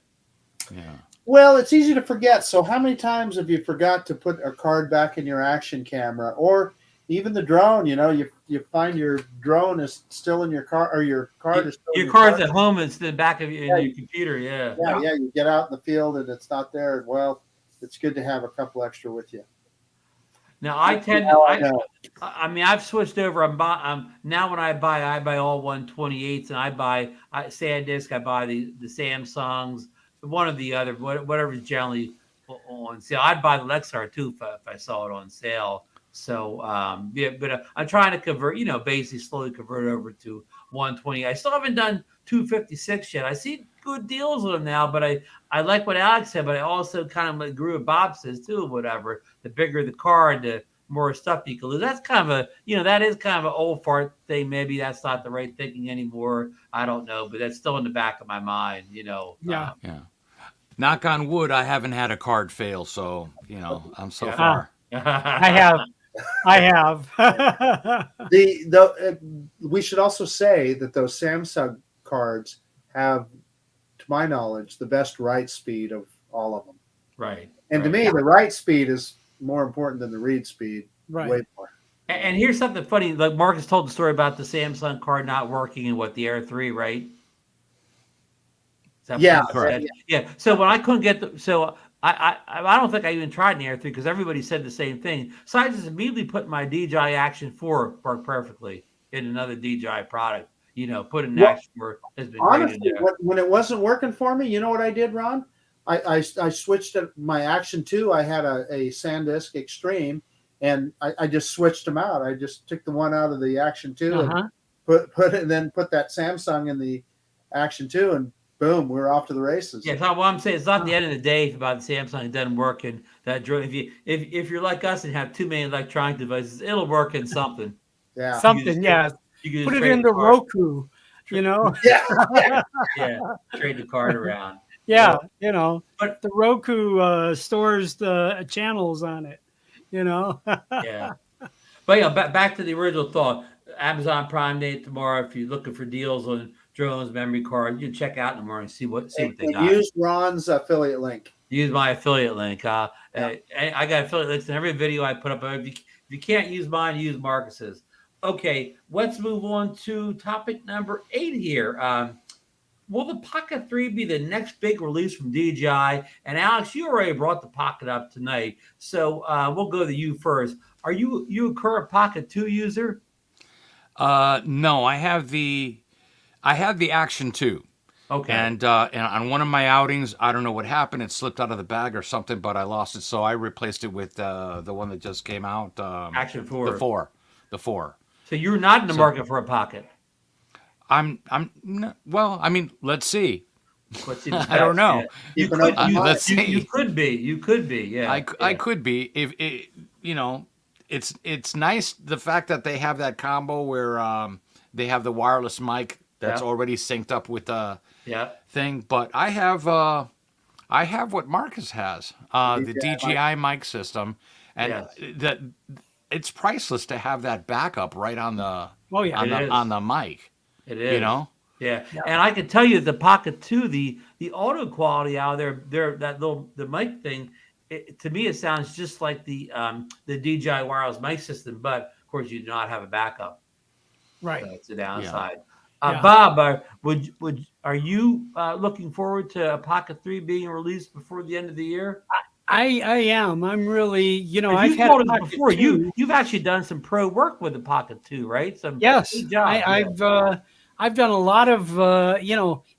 Yeah. Well, it's easy to forget. So how many times have you forgot to put a card back in your action camera, or even the drone? You find your drone is still in your car, or your card is still your car's at home. It's in the back of your computer. Yeah. You get out in the field and it's not there. Well, it's good to have a couple extra with you. Now I mean, I've switched over. Now when I buy all 128s, and I buy SanDisk. I buy the Samsungs, one or the other, whatever is generally on sale. I'd buy the Lexar too if I saw it on sale. So but I'm trying to convert, basically slowly convert over to 120. I still haven't done 256 yet. I see good deals on them now, but I like what Alex said, but I also kind of agree with Bob says too. Whatever, the bigger the card, the more stuff you can lose. That's kind of that is kind of an old fart thing. Maybe that's not the right thinking anymore. I don't know, but that's still in the back of my mind. Yeah. Knock on wood, I haven't had a card fail, so I'm so far. I have. We should also say that those Samsung cards have, to my knowledge, the best write speed of all of them. Right. And to me, the write speed is more important than the read speed. Right. Way more. And here's something funny. Like Marcus told the story about the Samsung card not working in the Air 3, right? Yeah. Correct. Yeah. So when I couldn't get I don't think I even tried an Air 3 because everybody said the same thing. So I just immediately put my DJI Action 4 work perfectly in another DJI product. Put in Action 4 has been honestly, great in there. When it wasn't working for me, you know what I did, Ron? I switched to my Action 2. I had a SanDisk Extreme, and I just switched them out. I just took the one out of the Action 2 and put it, and then put that Samsung in the Action 2, and boom, we're off to the races. Yeah, so what I'm saying, it's not the end of the day about the Samsung. It doesn't work in that drone. If you're like us and have too many electronic devices, it'll work in something. Yeah, something. You can put it in the Roku. Yeah. Trade the card around. Yeah, but the Roku stores the channels on it. Yeah, but back to the original thought. Amazon Prime Day tomorrow. If you're looking for deals on drones, memory cards, you check out in the morning, see what they got. Use Ron's affiliate link. Use my affiliate link. I got affiliate links in every video I put up. If you can't use mine, use Marcus's. Okay, let's move on to topic number 8 here. Will the Pocket 3 be the next big release from DJI? And Alex, you already brought the Pocket up tonight, so we'll go to you first. Are you a current Pocket 2 user? No, I have the Action 2. Okay. And on one of my outings, I don't know what happened. It slipped out of the bag or something, but I lost it. So I replaced it with the one that just came out. Action 4. The 4. So you're not in the market for a Pocket. Well, I mean, let's see. I don't know. Let's see. You could be. Yeah. I could be. If it, it's nice the fact that they have that combo where they have the wireless mic that's already synced up with the thing. But I have what Marcus has, the DJI mic system, and that it's priceless to have that backup right on the on the mic. It is. Yeah. And I can tell you the Pocket 2, the audio quality out of the mic thing, to me it sounds just like the DJI wireless mic system, but of course you do not have a backup. Right. That's the downside. Bob, are you looking forward to a Pocket 3 being released before the end of the year? I am. I'm really, I've had told us before. You've actually done some pro work with the Pocket 2, right? Yes, I've done a lot of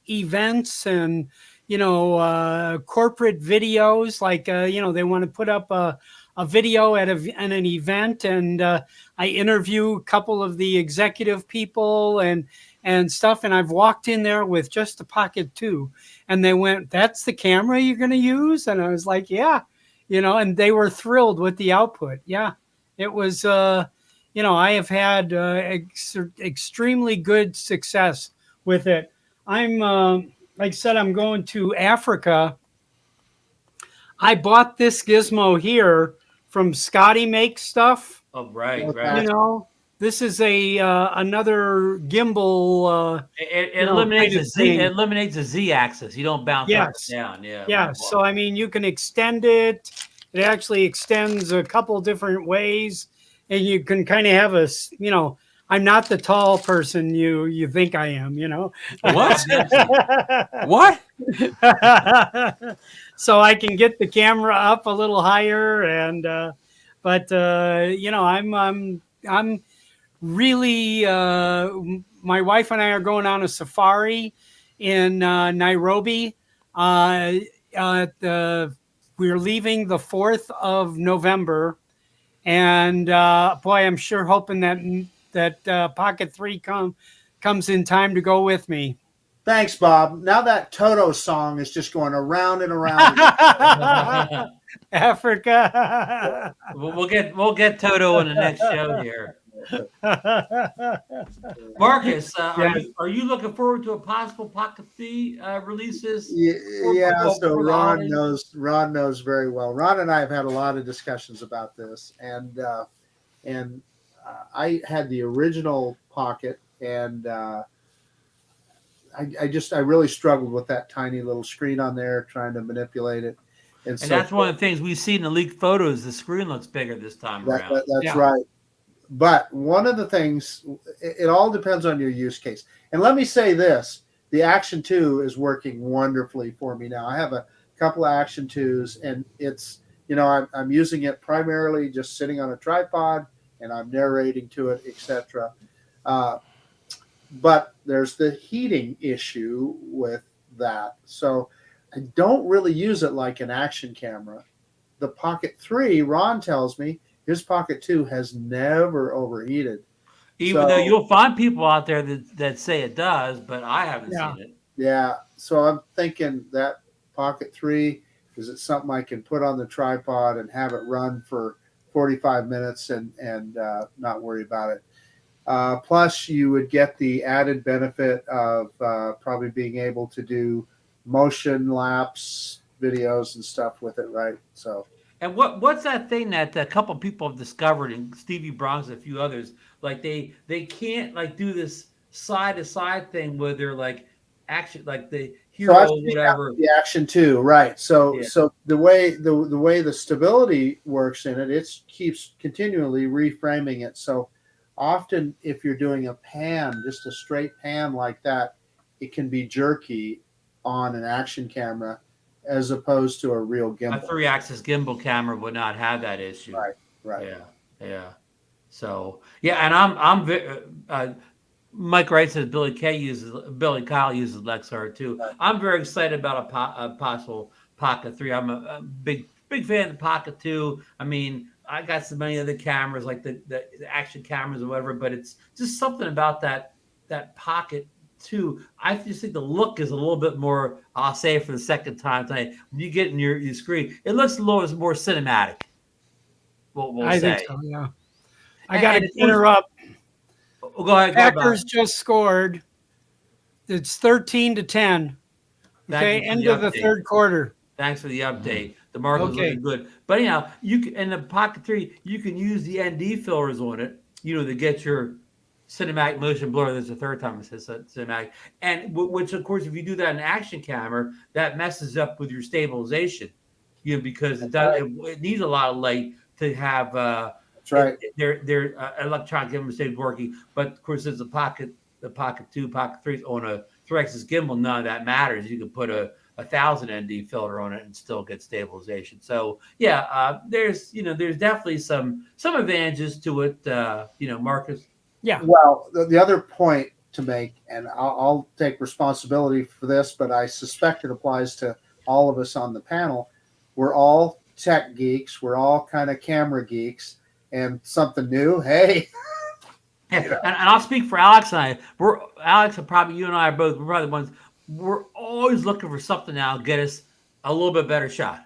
events and corporate videos. Like they want to put up a video at an event, and I interview a couple of the executive people and stuff. And I've walked in there with just the Pocket 2, and they went, "That's the camera you're going to use?" And I was like, "Yeah," and they were thrilled with the output. Yeah, it was. I have had extremely good success with it. I'm, like I said, I'm going to Africa. I bought this gizmo here from Scotty Makes Stuff. Oh, right. This is another gimbal. It eliminates the Z axis. You don't bounce up and down. Yeah. Yeah. So I mean, you can extend it. It actually extends a couple different ways. And you can kind of have I'm not the tall person you think I am, What? What? So I can get the camera up a little higher, and I'm really my wife and I are going on a safari in Nairobi. We're leaving the 4th of November. And boy, I'm sure hoping that Pocket 3 comes in time to go with me. Thanks, Bob. Now that Toto song is just going around and around. Africa. We'll get Toto in the next show here. Marcus, are you looking forward to a possible Pocket 3 releases? Yeah. So Ron knows very well. Ron and I have had a lot of discussions about this, and I had the original Pocket, and I really struggled with that tiny little screen on there, trying to manipulate it. And that's one of the things we see in the leaked photos. The screen looks bigger this time around. That's right. But one of the things, it all depends on your use case. And let me say this, the Action 2 is working wonderfully for me now. I have a couple of Action 2s, and it's, I'm using it primarily just sitting on a tripod, and I'm narrating to it, etc. But there's the heating issue with that. So I don't really use it like an action camera. The Pocket 3, Ron tells me, his Pocket 2 has never overheated. Even though you'll find people out there that say it does, but I haven't seen it. Yeah. So I'm thinking that Pocket 3, is it something I can put on the tripod and have it run for 45 minutes and not worry about it. Plus, you would get the added benefit of probably being able to do motion lapse videos and stuff with it, right? So. And what's that thing that a couple people have discovered, and Stevie Bronx and a few others, Like they can't like do this side to side thing where they're like action, like the hero whatever. The Action 2, right? So so the way the stability works in it, keeps continually reframing it. So often, if you're doing a pan, just a straight pan like that, it can be jerky on an action camera as opposed to a real gimbal. A 3-axis gimbal camera would not have that issue. Right. Yeah. So and Mike Wright says Billy Kyle uses Lexar too. Right. I'm very excited about a possible Pocket 3. I'm a big fan of the Pocket 2. I mean, I got so many other cameras like the action cameras or whatever, but it's just something about that Pocket 2. I just think the look is a little bit more. I'll say it for the second time tonight. When you get in your screen, it looks a little more cinematic. I think so. Yeah. I got to interrupt. Go ahead. Packers just scored. It's 13-10. Okay, end of the third quarter. Thanks for the update. DeMarco's looking good. But anyhow, you can, in the Pocket 3, you can use the ND filters on it, to get your cinematic motion blur. There's a third time it says cinematic. And which, of course, if you do that in an action camera, that messes up with your stabilization, because it needs a lot of light to have that's right. Their electronic gimbal stays working. But of course, there's the Pocket 2, Pocket 3 on a 3-axis gimbal. None of that matters. You can put a 1000 ND filter on it and still get stabilization. So there's definitely some advantages to it. Marcus. Yeah. Well, the other point to make, and I'll take responsibility for this, but I suspect it applies to all of us on the panel. We're all tech geeks. We're all kind of camera geeks. And something new, hey. And I'll speak for Alex and I. Alex and probably you and I are both. We're probably the ones. We're always looking for something now to get us a little bit better shot.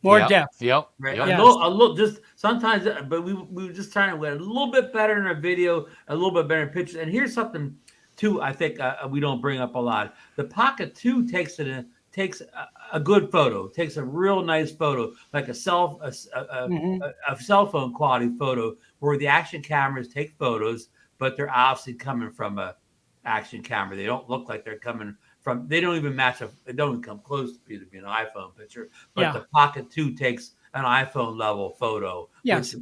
More depth. Yep. Right. Yes. A little, just sometimes, but we were just trying to get a little bit better in our video, a little bit better in pictures. And here's something too. I think we don't bring up a lot. The Pocket 2 takes a good photo, takes a real nice photo, like a cell phone quality photo, where the action cameras take photos, but they're obviously coming from a action camera. They don't look like they're coming from. They don't even match up. They don't even come close to be an iPhone picture. But the Pocket 2 takes an iPhone level photo. Yes,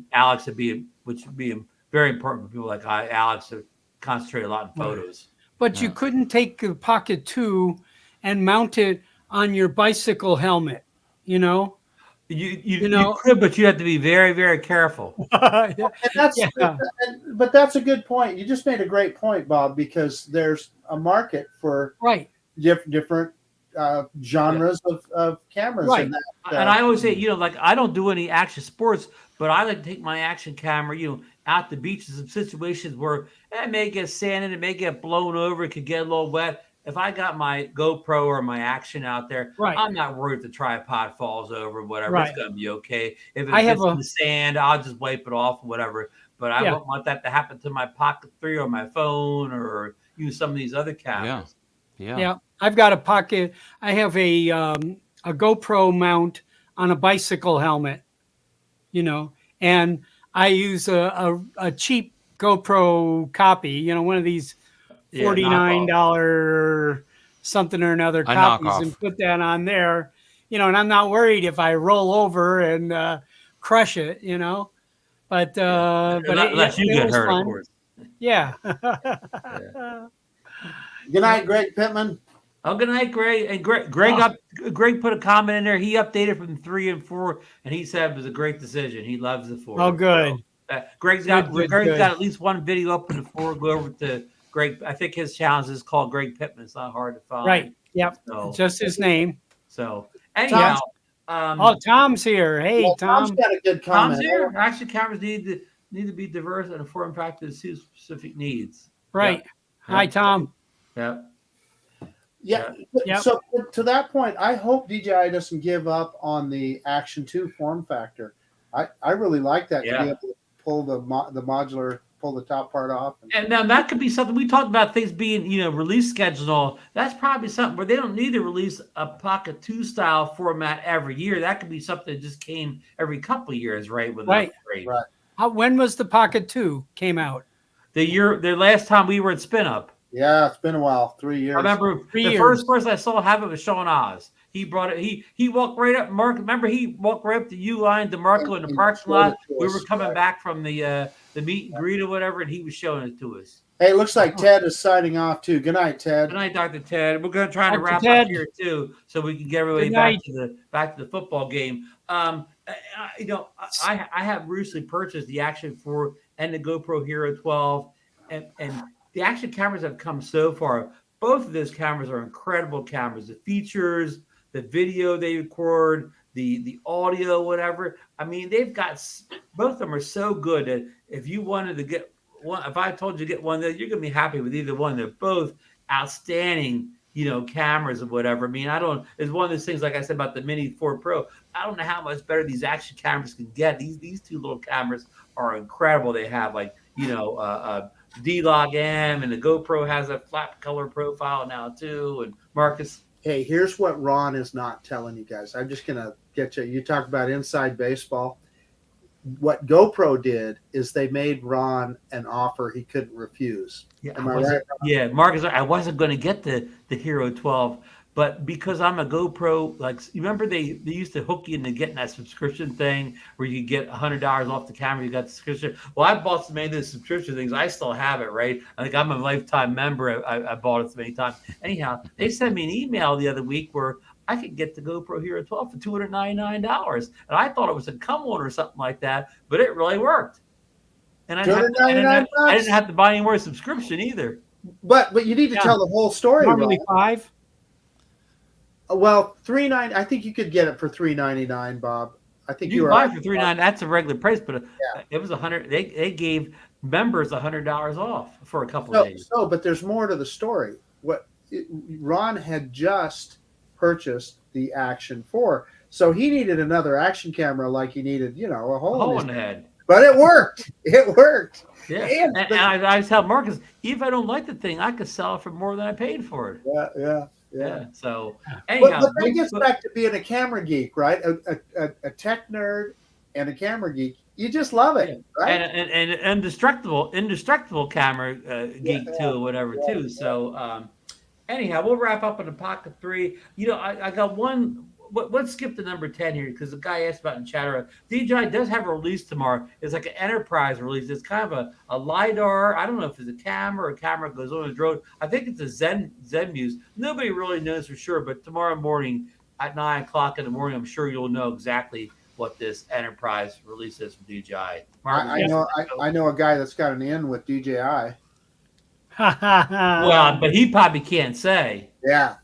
which would be very important for people like Alex to concentrate a lot in photos. But you couldn't take the Pocket 2 and mount it on your bicycle helmet, You could, but you have to be very, very careful. But that's a good point. You just made a great point, Bob, because there's a market for different genres of cameras. Right. And I always say, I don't do any action sports, but I like to take my action camera, out to beaches in situations where it may get sanded, it may get blown over, it could get a little wet. If I got my GoPro or my action out there, I'm not worried if the tripod falls over, whatever. It's going to be okay. If it gets in the sand, I'll just wipe it off, whatever. But I don't want that to happen to my Pocket 3 or my phone or some of these other cameras. Yeah. I've got a Pocket. I have a GoPro mount on a bicycle helmet, and I use a cheap GoPro copy, one of these $49 something or another copies, and put that on there, and I'm not worried if I roll over and crush it, but unless you get hurt, fun. Of course. Yeah. Good night, Greg Pittman. Oh, good night, Greg. And Greg put a comment in there. He updated from 3 and 4, and he said it was a great decision. He loves the 4. Oh, good. So, Greg's got at least one video up in the 4. Go over to Greg. I think his challenge is called Greg Pittman. It's not hard to find. Right. Yep. So, just his name. So anyhow, Tom's here. Hey, Tom. Tom's got a good comment. Tom's here. Action cameras need to be diverse and informed practice to specific needs. Right. Hi, Tom. Yeah. So to that point, I hope DJI doesn't give up on the Action 2 form factor. I really like that to be able to pull the modular, pull the top part off. And now that could be something we talked about, things being, release schedule and all. That's probably something where they don't need to release a Pocket 2 style format every year. That could be something that just came every couple of years, right? With right. When was the Pocket 2 came out? The last time we were at Spin Up. Yeah, it's been a while. 3 years. I remember the first person I saw have it was Sean Oz. He brought it. He walked right up. Mark, remember he walked right up to U-Line, DeMarco in the parking lot. We were coming back from the meet and greet or whatever, and he was showing it to us. Hey, it looks like Ted is signing off too. Good night, Ted. Good night, Dr. Ted. We're going to try to wrap up here too, so we can get everybody back to the football game. You know, I have recently purchased the Action 4 and the GoPro Hero 12, and the action cameras have come so far. Both of those cameras are incredible cameras. The features, the video they record, the audio, whatever. I mean, they've got both of them are so good that if you wanted to get one, if I told you to get one, that you're gonna be happy with either one. They're both outstanding, you know, cameras or whatever. I mean, it's one of those things, like I said about the Mini 4 Pro. I don't know how much better these action cameras can get. These two little cameras are incredible. They have, like, you know, D-Log M, and the GoPro has a flat color profile now too. And Marcus, hey, here's what Ron is not telling you guys. I'm just gonna get you. You talk about inside baseball. What GoPro did is they made Ron an offer he couldn't refuse. Yeah, am I right, Ron? Yeah, Marcus, I wasn't going to get the Hero 12, but because I'm a GoPro, like, you remember they used to hook you into getting that subscription thing where you get $100 off the camera, you got the subscription. Well, I bought so many of those subscription things. I still have it, right? I think I'm a lifetime member. I bought it so many times. Anyhow, they sent me an email the other week where I could get the GoPro Hero 12 for $299. And I thought it was a come on or something like that, but it really worked. And I didn't have to buy any more subscription either. But you need to tell the whole story. Normally $5. Well, $3.99. I think you could get it for $3.99, Bob. I think you were buy it for $3.99. That's a regular price, but it was $100. They gave members $100 off for a couple of days. But there's more to the story. Ron had just purchased the Action 4, so he needed another action camera, like he needed, you know, a hole in the head. But it worked. It worked. Yeah. And I tell Marcus, even if I don't like the thing, I could sell it for more than I paid for it. Yeah. So anyhow, but that gets back to being a camera geek, right? A tech nerd and a camera geek. You just love it, right? And indestructible camera geek too, or whatever too. So anyhow, we'll wrap up on the Pocket 3. You know, I got one. Let's skip to number 10 here, because the guy asked about in chatter. DJI does have a release tomorrow. It's like an enterprise release. It's kind of a LiDAR. I don't know if it's a camera goes on a drone. I think it's a Zen Muse. Nobody really knows for sure, but tomorrow morning at 9 o'clock in the morning, I'm sure you'll know exactly what this enterprise release is from DJI. I know a guy that's got an in with DJI. Well, but he probably can't say. Yeah.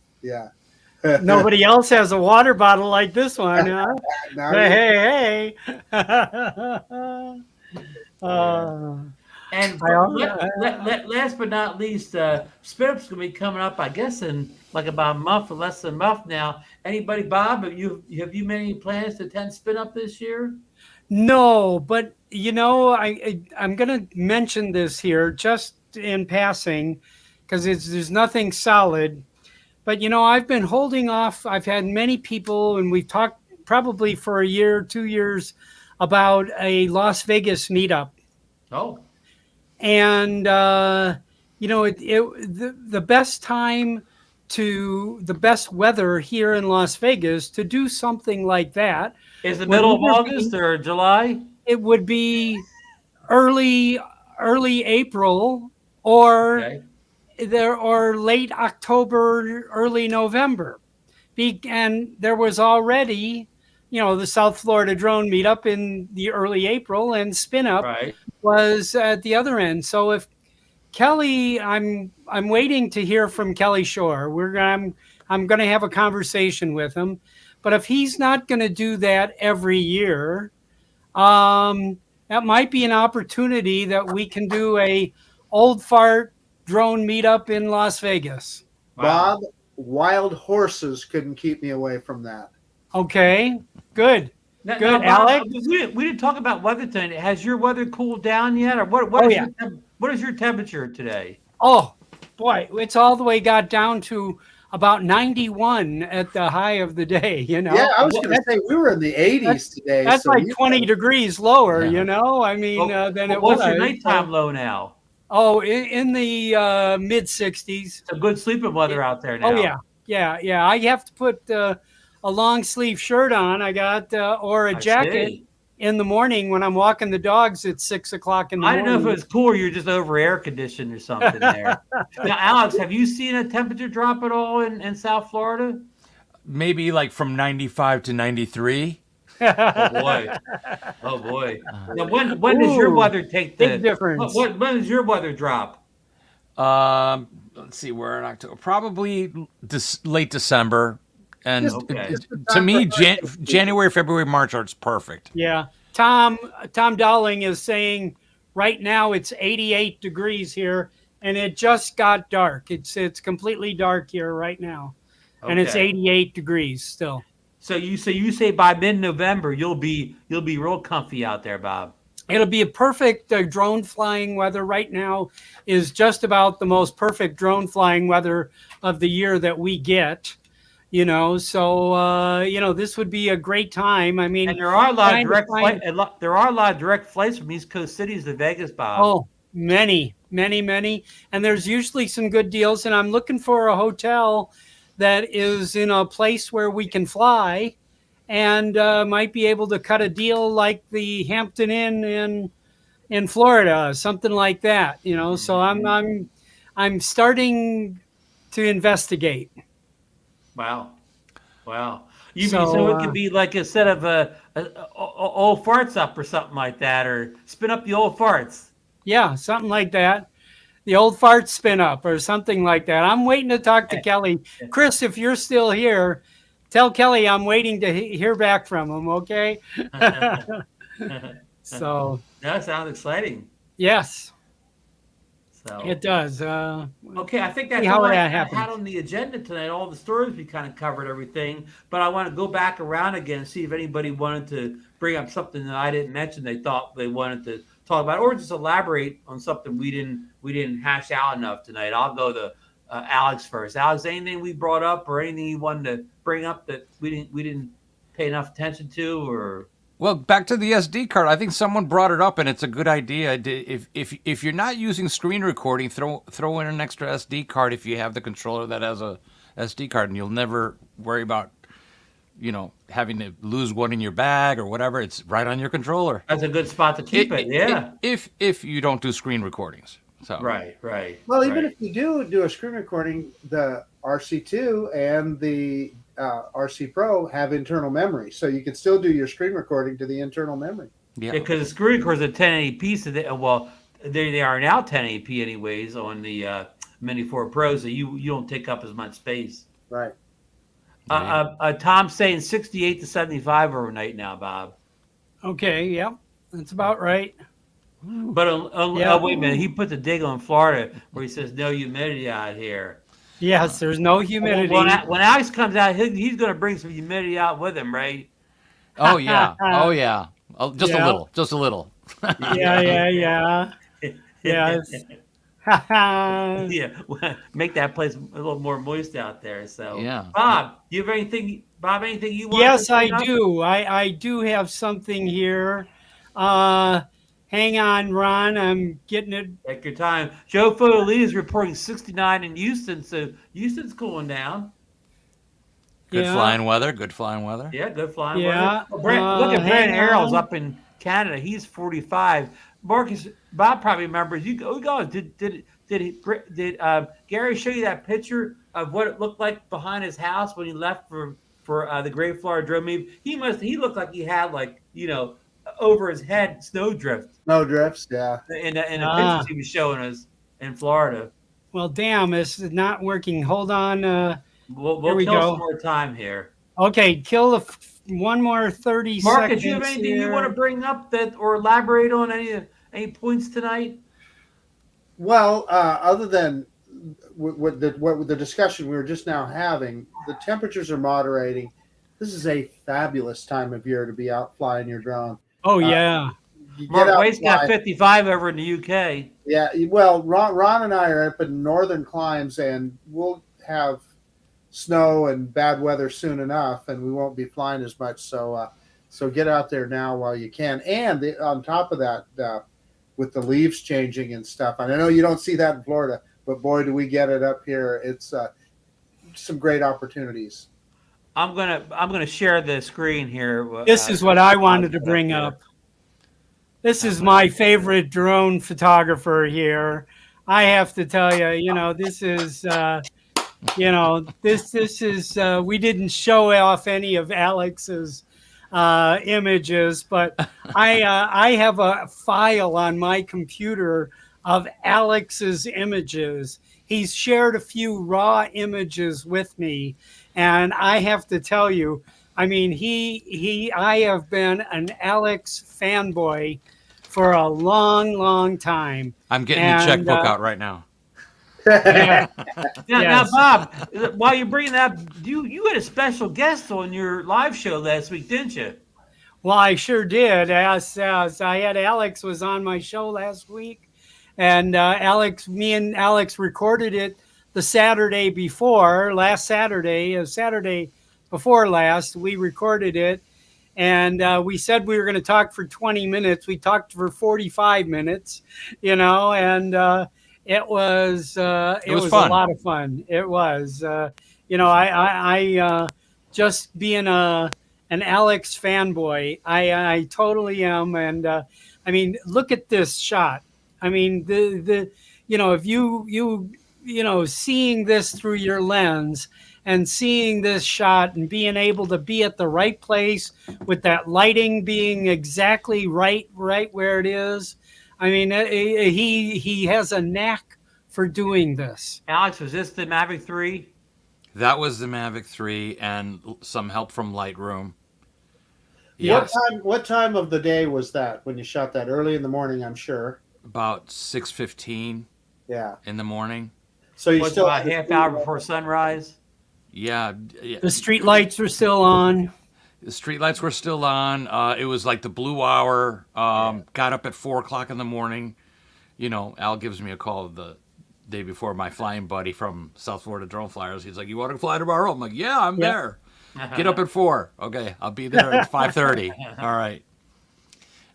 Nobody else has a water bottle like this one, huh? Hey. And last but not least, Spin Up's going to be coming up, I guess, in like about a month or less than a month now. Anybody, Bob, have you many plans to attend Spin Up this year? No, but, you know, I'm going to mention this here just in passing, because there's nothing solid. But, you know, I've been holding off. I've had many people, and we've talked probably for a year, 2 years, about a Las Vegas meetup. Oh. And, you know, the best time the best weather here in Las Vegas to do something like that. Is the middle of August or July? It would be early April or late October, early November. And there was already, you know, the South Florida drone meetup in the early April, and Spin Up was at the other end. So if Kelly, I'm waiting to hear from Kelly Shore. I'm going to have a conversation with him. But if he's not going to do that every year, that might be an opportunity that we can do a old fart drone meetup in Las Vegas. Bob, wild horses couldn't keep me away from that. Okay, good. Now, Bob, Alex. We didn't talk about weather tonight. Has your weather cooled down yet, or what is your temperature today? Oh boy, it's all the way got down to about 91 at the high of the day, you know? Yeah, I was going to say we were in the 80s today. That's so like 20 degrees lower, you know? I mean, than it was. What's your nighttime low now? Oh, in the mid 60s. It's a good sleeping weather out there now. Oh, yeah. Yeah. I have to put a long sleeve shirt on. I got, or a jacket in the morning when I'm walking the dogs at 6 o'clock in the morning. I don't know if it was cool or you're just over air conditioned or something there. Now, Alex, have you seen a temperature drop at all in South Florida? Maybe like from 95 to 93. Oh boy! Now, when does your weather take the big difference? When does your weather drop? Let's see, we're in October, probably late December, and to me, January, February, March are perfect. Yeah, Tom Dowling is saying right now it's 88 degrees here, and it just got dark. It's completely dark here right now, and it's 88 degrees still. So you say by mid-November you'll be real comfy out there, Bob. It'll be a perfect drone flying weather. Right now is just about the most perfect drone flying weather of the year that we get. You know, so you know, this would be a great time. I mean, and there are a lot of direct flights from East Coast cities to Vegas, Bob. Oh, many, and there's usually some good deals. And I'm looking for a hotel that is in a place where we can fly, and might be able to cut a deal like the Hampton Inn in Florida, something like that. You know, so I'm starting to investigate. Wow. So it could be like a set of old farts up or something like that, or spin up the old farts. Yeah, something like that. The old fart spin up or something like that. I'm waiting to talk to Kelly. Chris, if you're still here, tell Kelly I'm waiting to hear back from him, okay? So that sounds exciting. Yes. So it does. Okay, I think that's all I had on the agenda tonight. All the stories, we kind of covered everything. But I want to go back around again and see if anybody wanted to bring up something that I didn't mention they thought they wanted to talk about, or just elaborate on something we didn't hash out enough tonight. I'll go to Alex first. Alex, anything we brought up or anything you wanted to bring up that we didn't pay enough attention to, or? Well, back to the SD card. I think someone brought it up, and it's a good idea. If you're not using screen recording, throw in an extra SD card if you have the controller that has a SD card, and you'll never worry about, you know, having to lose one in your bag or whatever. It's right on your controller. That's a good spot to keep it. Yeah. If you don't do screen recordings. So right. Well, even if you do a screen recording, the RC2 and the RC Pro have internal memory, so you can still do your screen recording to the internal memory. Yeah, because the screen recorders are 1080p, so they are now 1080p anyways on the Mini 4 Pro, so you don't take up as much space. Right. Tom's saying 68 to 75 overnight now, Bob. Okay, yeah, that's about right. But wait a minute, he put the dig on Florida where he says no humidity out here. Yes, there's no humidity. When Alex comes out, he's going to bring some humidity out with him, right? Oh yeah, just a little. Yeah. Yes. Yeah, make that place a little more moist out there. So yeah, Bob, do you have anything? Bob, anything you want? Yes, I do. I do have something here. Hang on, Ron. I'm getting it. Take your time. Joe Foley is reporting 69 in Houston, so Houston's cooling down. Good flying weather. Yeah, good flying weather. Look at Brent Harrell's up in Canada. He's 45. Marcus, Bob probably remembers. Did Gary show you that picture of what it looked like behind his house when he left for the Great Florida Drone Meet? He looked like he had, like, you know, over his head snowdrifts. Snowdrifts, yeah. In the pictures he was showing us in Florida. Well, damn, this is not working. Hold on. We'll kill some more time here. Okay, kill one more 30 seconds. Marcus, do you have anything you want to bring up that or elaborate on any points tonight? Well, other than what the discussion we were just now having, the temperatures are moderating. This is a fabulous time of year to be out flying your drone. Oh, yeah. Mark Wade's got 55 over in the UK. Yeah, well, Ron and I are up in northern climes, and we'll have snow and bad weather soon enough, and we won't be flying as much. So get out there now while you can. And on top of that, with the leaves changing and stuff, and I know you don't see that in Florida, but boy, do we get it up here. It's some great opportunities. I'm gonna share the screen here. This is what I wanted to bring up. This is my favorite drone photographer here. I have to tell you, this is, this is. We didn't show off any of Alex's images, but I have a file on my computer of Alex's images. He's shared a few raw images with me, and I have to tell you, I mean, I have been an Alex fanboy for a long, long time. I'm getting the checkbook out right now. Yeah. Now, Bob, while you're bringing that, you had a special guest on your live show last week, didn't you? Well, I sure did. As I had Alex was on my show last week, and me and Alex recorded it the Saturday before, Saturday before last, we recorded it. And we said we were going to talk for 20 minutes. We talked for 45 minutes, and it was fun. A lot of fun. It was, I just being an Alex fanboy, I totally am. And I mean, look at this shot. I mean, if you seeing this through your lens and seeing this shot and being able to be at the right place with that lighting being exactly right where it is. I mean, he has a knack for doing this. Alex, was this the Mavic 3? That was the Mavic 3 and some help from Lightroom. Yes. What time of the day was that when you shot that? Early in the morning, I'm sure. About 6:15. Yeah. In the morning. So you still about half hour before sunrise? Yeah. The street lights were still on. The street lights were still on. It was like the blue hour. Got up at 4 o'clock in the morning. Al gives me a call the day before, my flying buddy from South Florida Drone Flyers. He's like, "You want to fly tomorrow?" I'm like, "Yeah, I'm there." Get up at 4. Okay, I'll be there at 5:30. All right.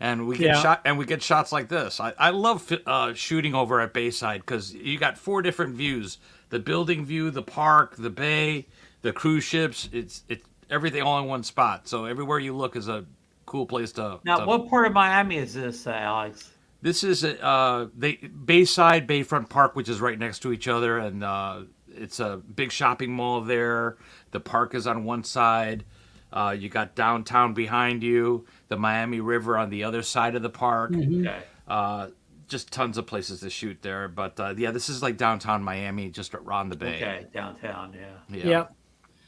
And we get shots like this. I love shooting over at Bayside because you got 4 different views: the building view, the park, the bay, the cruise ships. It's everything all in one spot. So everywhere you look is a cool place to. Now, what part of Miami is this, Alex? This is Bayside, Bayfront Park, which is right next to each other, and it's a big shopping mall there. The park is on one side. You got downtown behind you, the Miami River on the other side of the park. Mm-hmm. Okay. Just tons of places to shoot there. But this is like downtown Miami, just around the bay. Okay, downtown, yeah.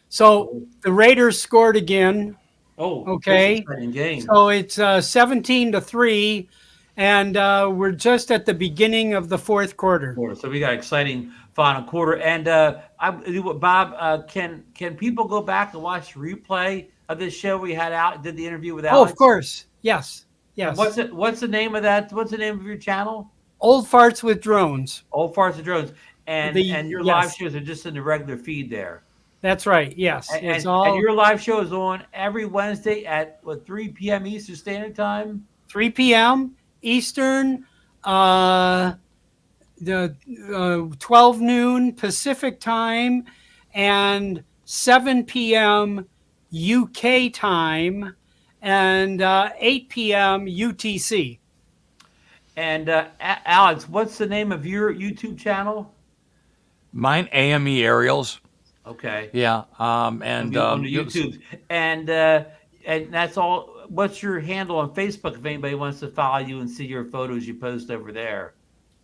So the Raiders scored again. Oh, okay. Game. So it's 17-3, and we're just at the beginning of the fourth quarter. So we got exciting final quarter. And Bob, can people go back and watch replay of this show we had out? Did the interview with Alex? Oh, of course. Yes. And what's the name of that? What's the name of your channel? Old Farts with Drones. Old Farts with Drones. And your live shows are just in the regular feed there. That's right. Yes. And your live show is on every Wednesday at 3 p.m. Eastern Standard Time. 3 p.m. Eastern. The 12 noon Pacific time and 7 p.m. UK time and 8 p.m. UTC. And Alex, what's the name of your YouTube channel? Mine, AME Aerials. Okay. Yeah. And on YouTube. And that's all. What's your handle on Facebook if anybody wants to follow you and see your photos you post over there?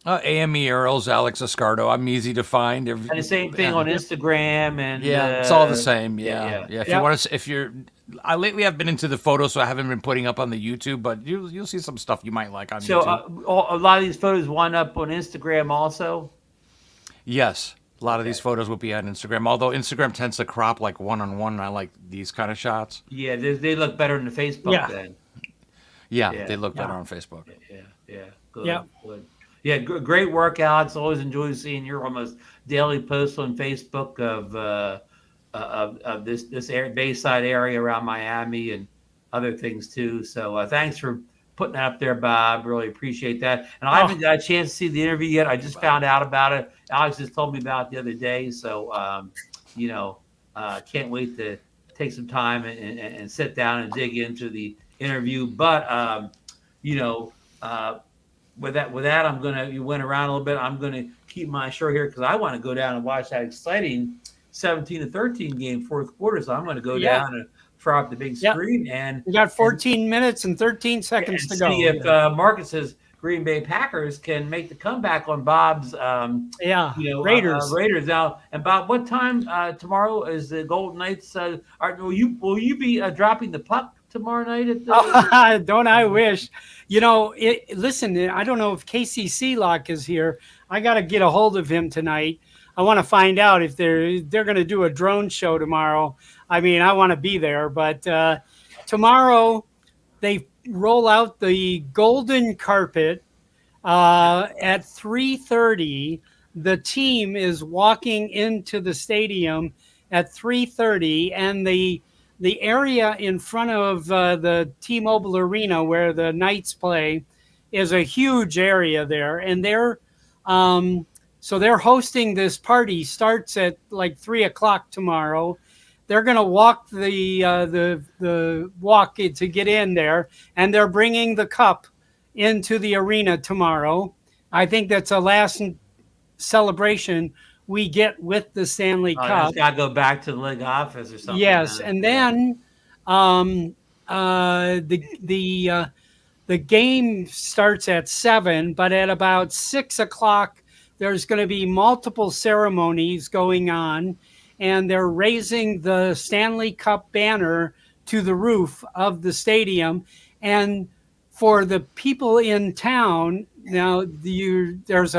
AME Aerials, Alex Escardo. I'm easy to find. And the same thing on Instagram and it's all the same. Yeah. If you want to, lately I've been into the photos, so I haven't been putting up on the YouTube, but you'll see some stuff you might like on YouTube. So a lot of these photos wind up on Instagram also. Yes, a lot of these photos will be on Instagram. Although Instagram tends to crop like one-on-one, and I like these kind of shots. Yeah, they look better than the Facebook then. Yeah, they look better on Facebook. Yeah. Good. Good. Yeah, great work, Alex. Always enjoy seeing your almost daily posts on Facebook of of this Bayside area around Miami and other things too. So thanks for putting that up there, Bob. Really appreciate that. And I haven't got a chance to see the interview yet. I just found out about it. Alex just told me about it the other day. So can't wait to take some time and sit down and dig into the interview. But with that, I'm gonna. You went around a little bit. I'm gonna keep my shirt here because I want to go down and watch that exciting 17-13 game fourth quarter. So I'm going to go down and fire up the big screen. And we got 14 minutes and 13 seconds to go. See if Marcus's Green Bay Packers can make the comeback on Bob's Raiders. Raiders now. And Bob, what time tomorrow is the Golden Knights? Will you be dropping the puck tomorrow night at the don't I wish. Listen, I don't know if Casey Sealock is here. I got to get a hold of him tonight. I want to find out if they're going to do a drone show tomorrow. I mean, I want to be there, but tomorrow they roll out the golden carpet at 3:30. The team is walking into the stadium at 3:30, and the area in front of the T-Mobile Arena where the Knights play is a huge area there, and they're hosting this party. Starts at like 3:00 tomorrow. They're going to walk the walk to get in there, and they're bringing the cup into the arena tomorrow. I think that's a last celebration we get with the Stanley Cup. It's got to go back to the league office or something. Yes, and then the game starts at 7, but at about 6:00, there's going to be multiple ceremonies going on, and they're raising the Stanley Cup banner to the roof of the stadium. And for the people in town, now there's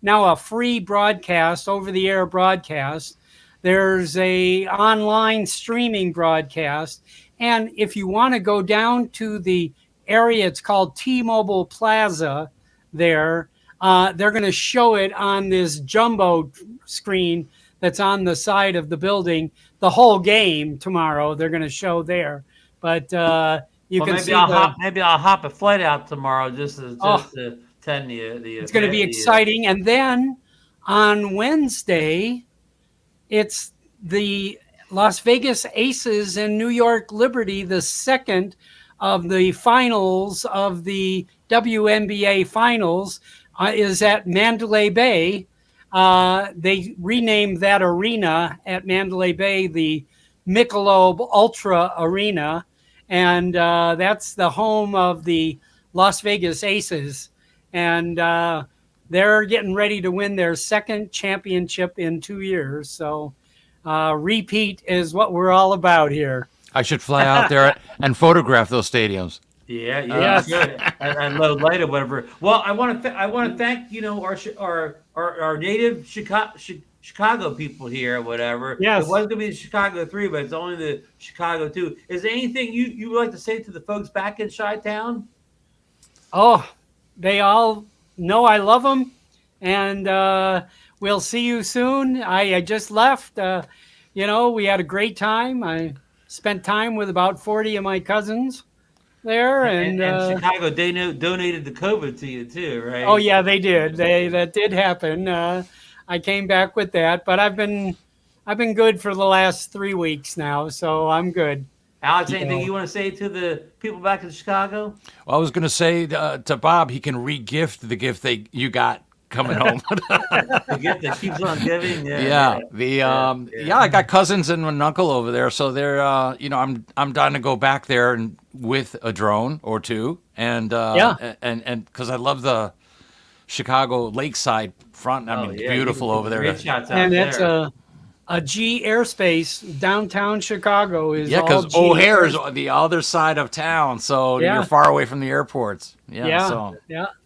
now a free broadcast, over-the-air broadcast. There's a online streaming broadcast. And if you want to go down to the area, it's called T-Mobile Plaza there. They're going to show it on this jumbo screen that's on the side of the building. The whole game tomorrow they're going to show there. But maybe I'll hop a flight out tomorrow just to attend the. It's going to be exciting. And then on Wednesday, it's the Las Vegas Aces and New York Liberty, the second of the finals of the WNBA finals, is at Mandalay Bay. They renamed that arena at Mandalay Bay the Michelob Ultra Arena, and that's the home of the Las Vegas Aces. And they're getting ready to win their second championship in 2 years. So repeat is what we're all about here. I should fly out there and photograph those stadiums. Yeah, good. And load light or whatever. Well, I want to thank our native Chicago people here, or whatever. Yes, it wasn't gonna be the Chicago 3, but it's only the Chicago 2. Is there anything you would like to say to the folks back in Chi-Town? Oh, they all know I love them, and we'll see you soon. I just left. We had a great time. I spent time with about 40 of my cousins there, and Chicago donated the COVID to you too, right? Oh yeah, they did. That did happen. I came back with that, but I've been good for the last 3 weeks now, so I'm good. Alex, anything you want to say to the people back in Chicago? Well, I was going to say to Bob, he can re-gift the gift you got coming home. The gift that keeps on giving. I got cousins and an uncle over there, so they're I'm dying to go back there and with a drone or two, and because I love the Chicago lakeside front. I mean, beautiful over there. Great shots out and there. That's a G airspace. Downtown Chicago is because O'Hare is on the other side of town, so you're far away from the airports. That's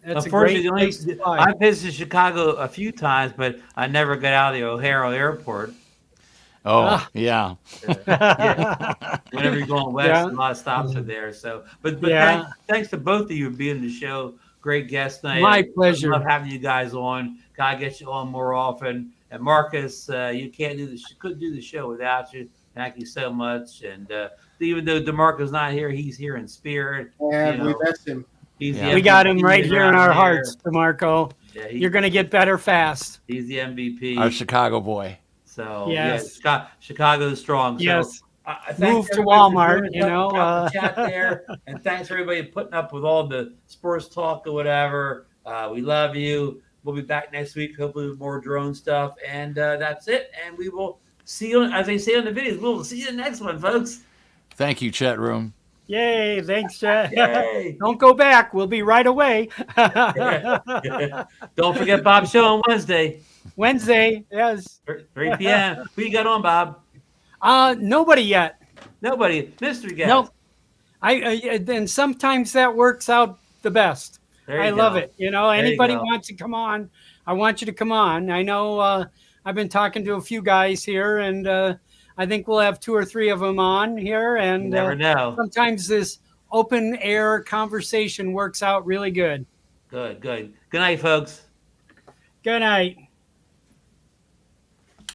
unfortunately, I've visited Chicago a few times, but I never got out of the O'Hare airport. Oh, yeah. Whenever you're going west, a lot of stops are there. So, but thanks to both of you for being on the show. Great guest night. My pleasure. I love having you guys on. Gotta get you on more often. And Marcus, you couldn't do the show without you. Thank you so much. And even though DeMarco's not here, he's here in spirit. And we miss him. We got him right here in our hearts, DeMarco. Yeah, you're going to get better fast. He's the MVP. Our Chicago boy. So, yes. Yeah, Chicago's strong. Yes. So, move to Walmart, you know. The chat there. And thanks for everybody putting up with all the sports talk or whatever. We love you. We'll be back next week, hopefully with more drone stuff. And that's it. And we will see you, as they say on the videos, we'll see you in the next one, folks. Thank you, chat room. Yay. Thanks, chat. Yay. Don't go back. We'll be right away. Don't forget Bob's show on Wednesday. Wednesday, yes. 3 p.m. Who you got on, Bob? Nobody yet. Nobody. Mystery guest. Nope. And sometimes that works out the best. I love it. You know, anybody wants to come on, I want you to come on. I know I've been talking to a few guys here, and I think we'll have 2 or 3 of them on here. And you never know. Sometimes this open air conversation works out really good. Good. Good night, folks. Good night.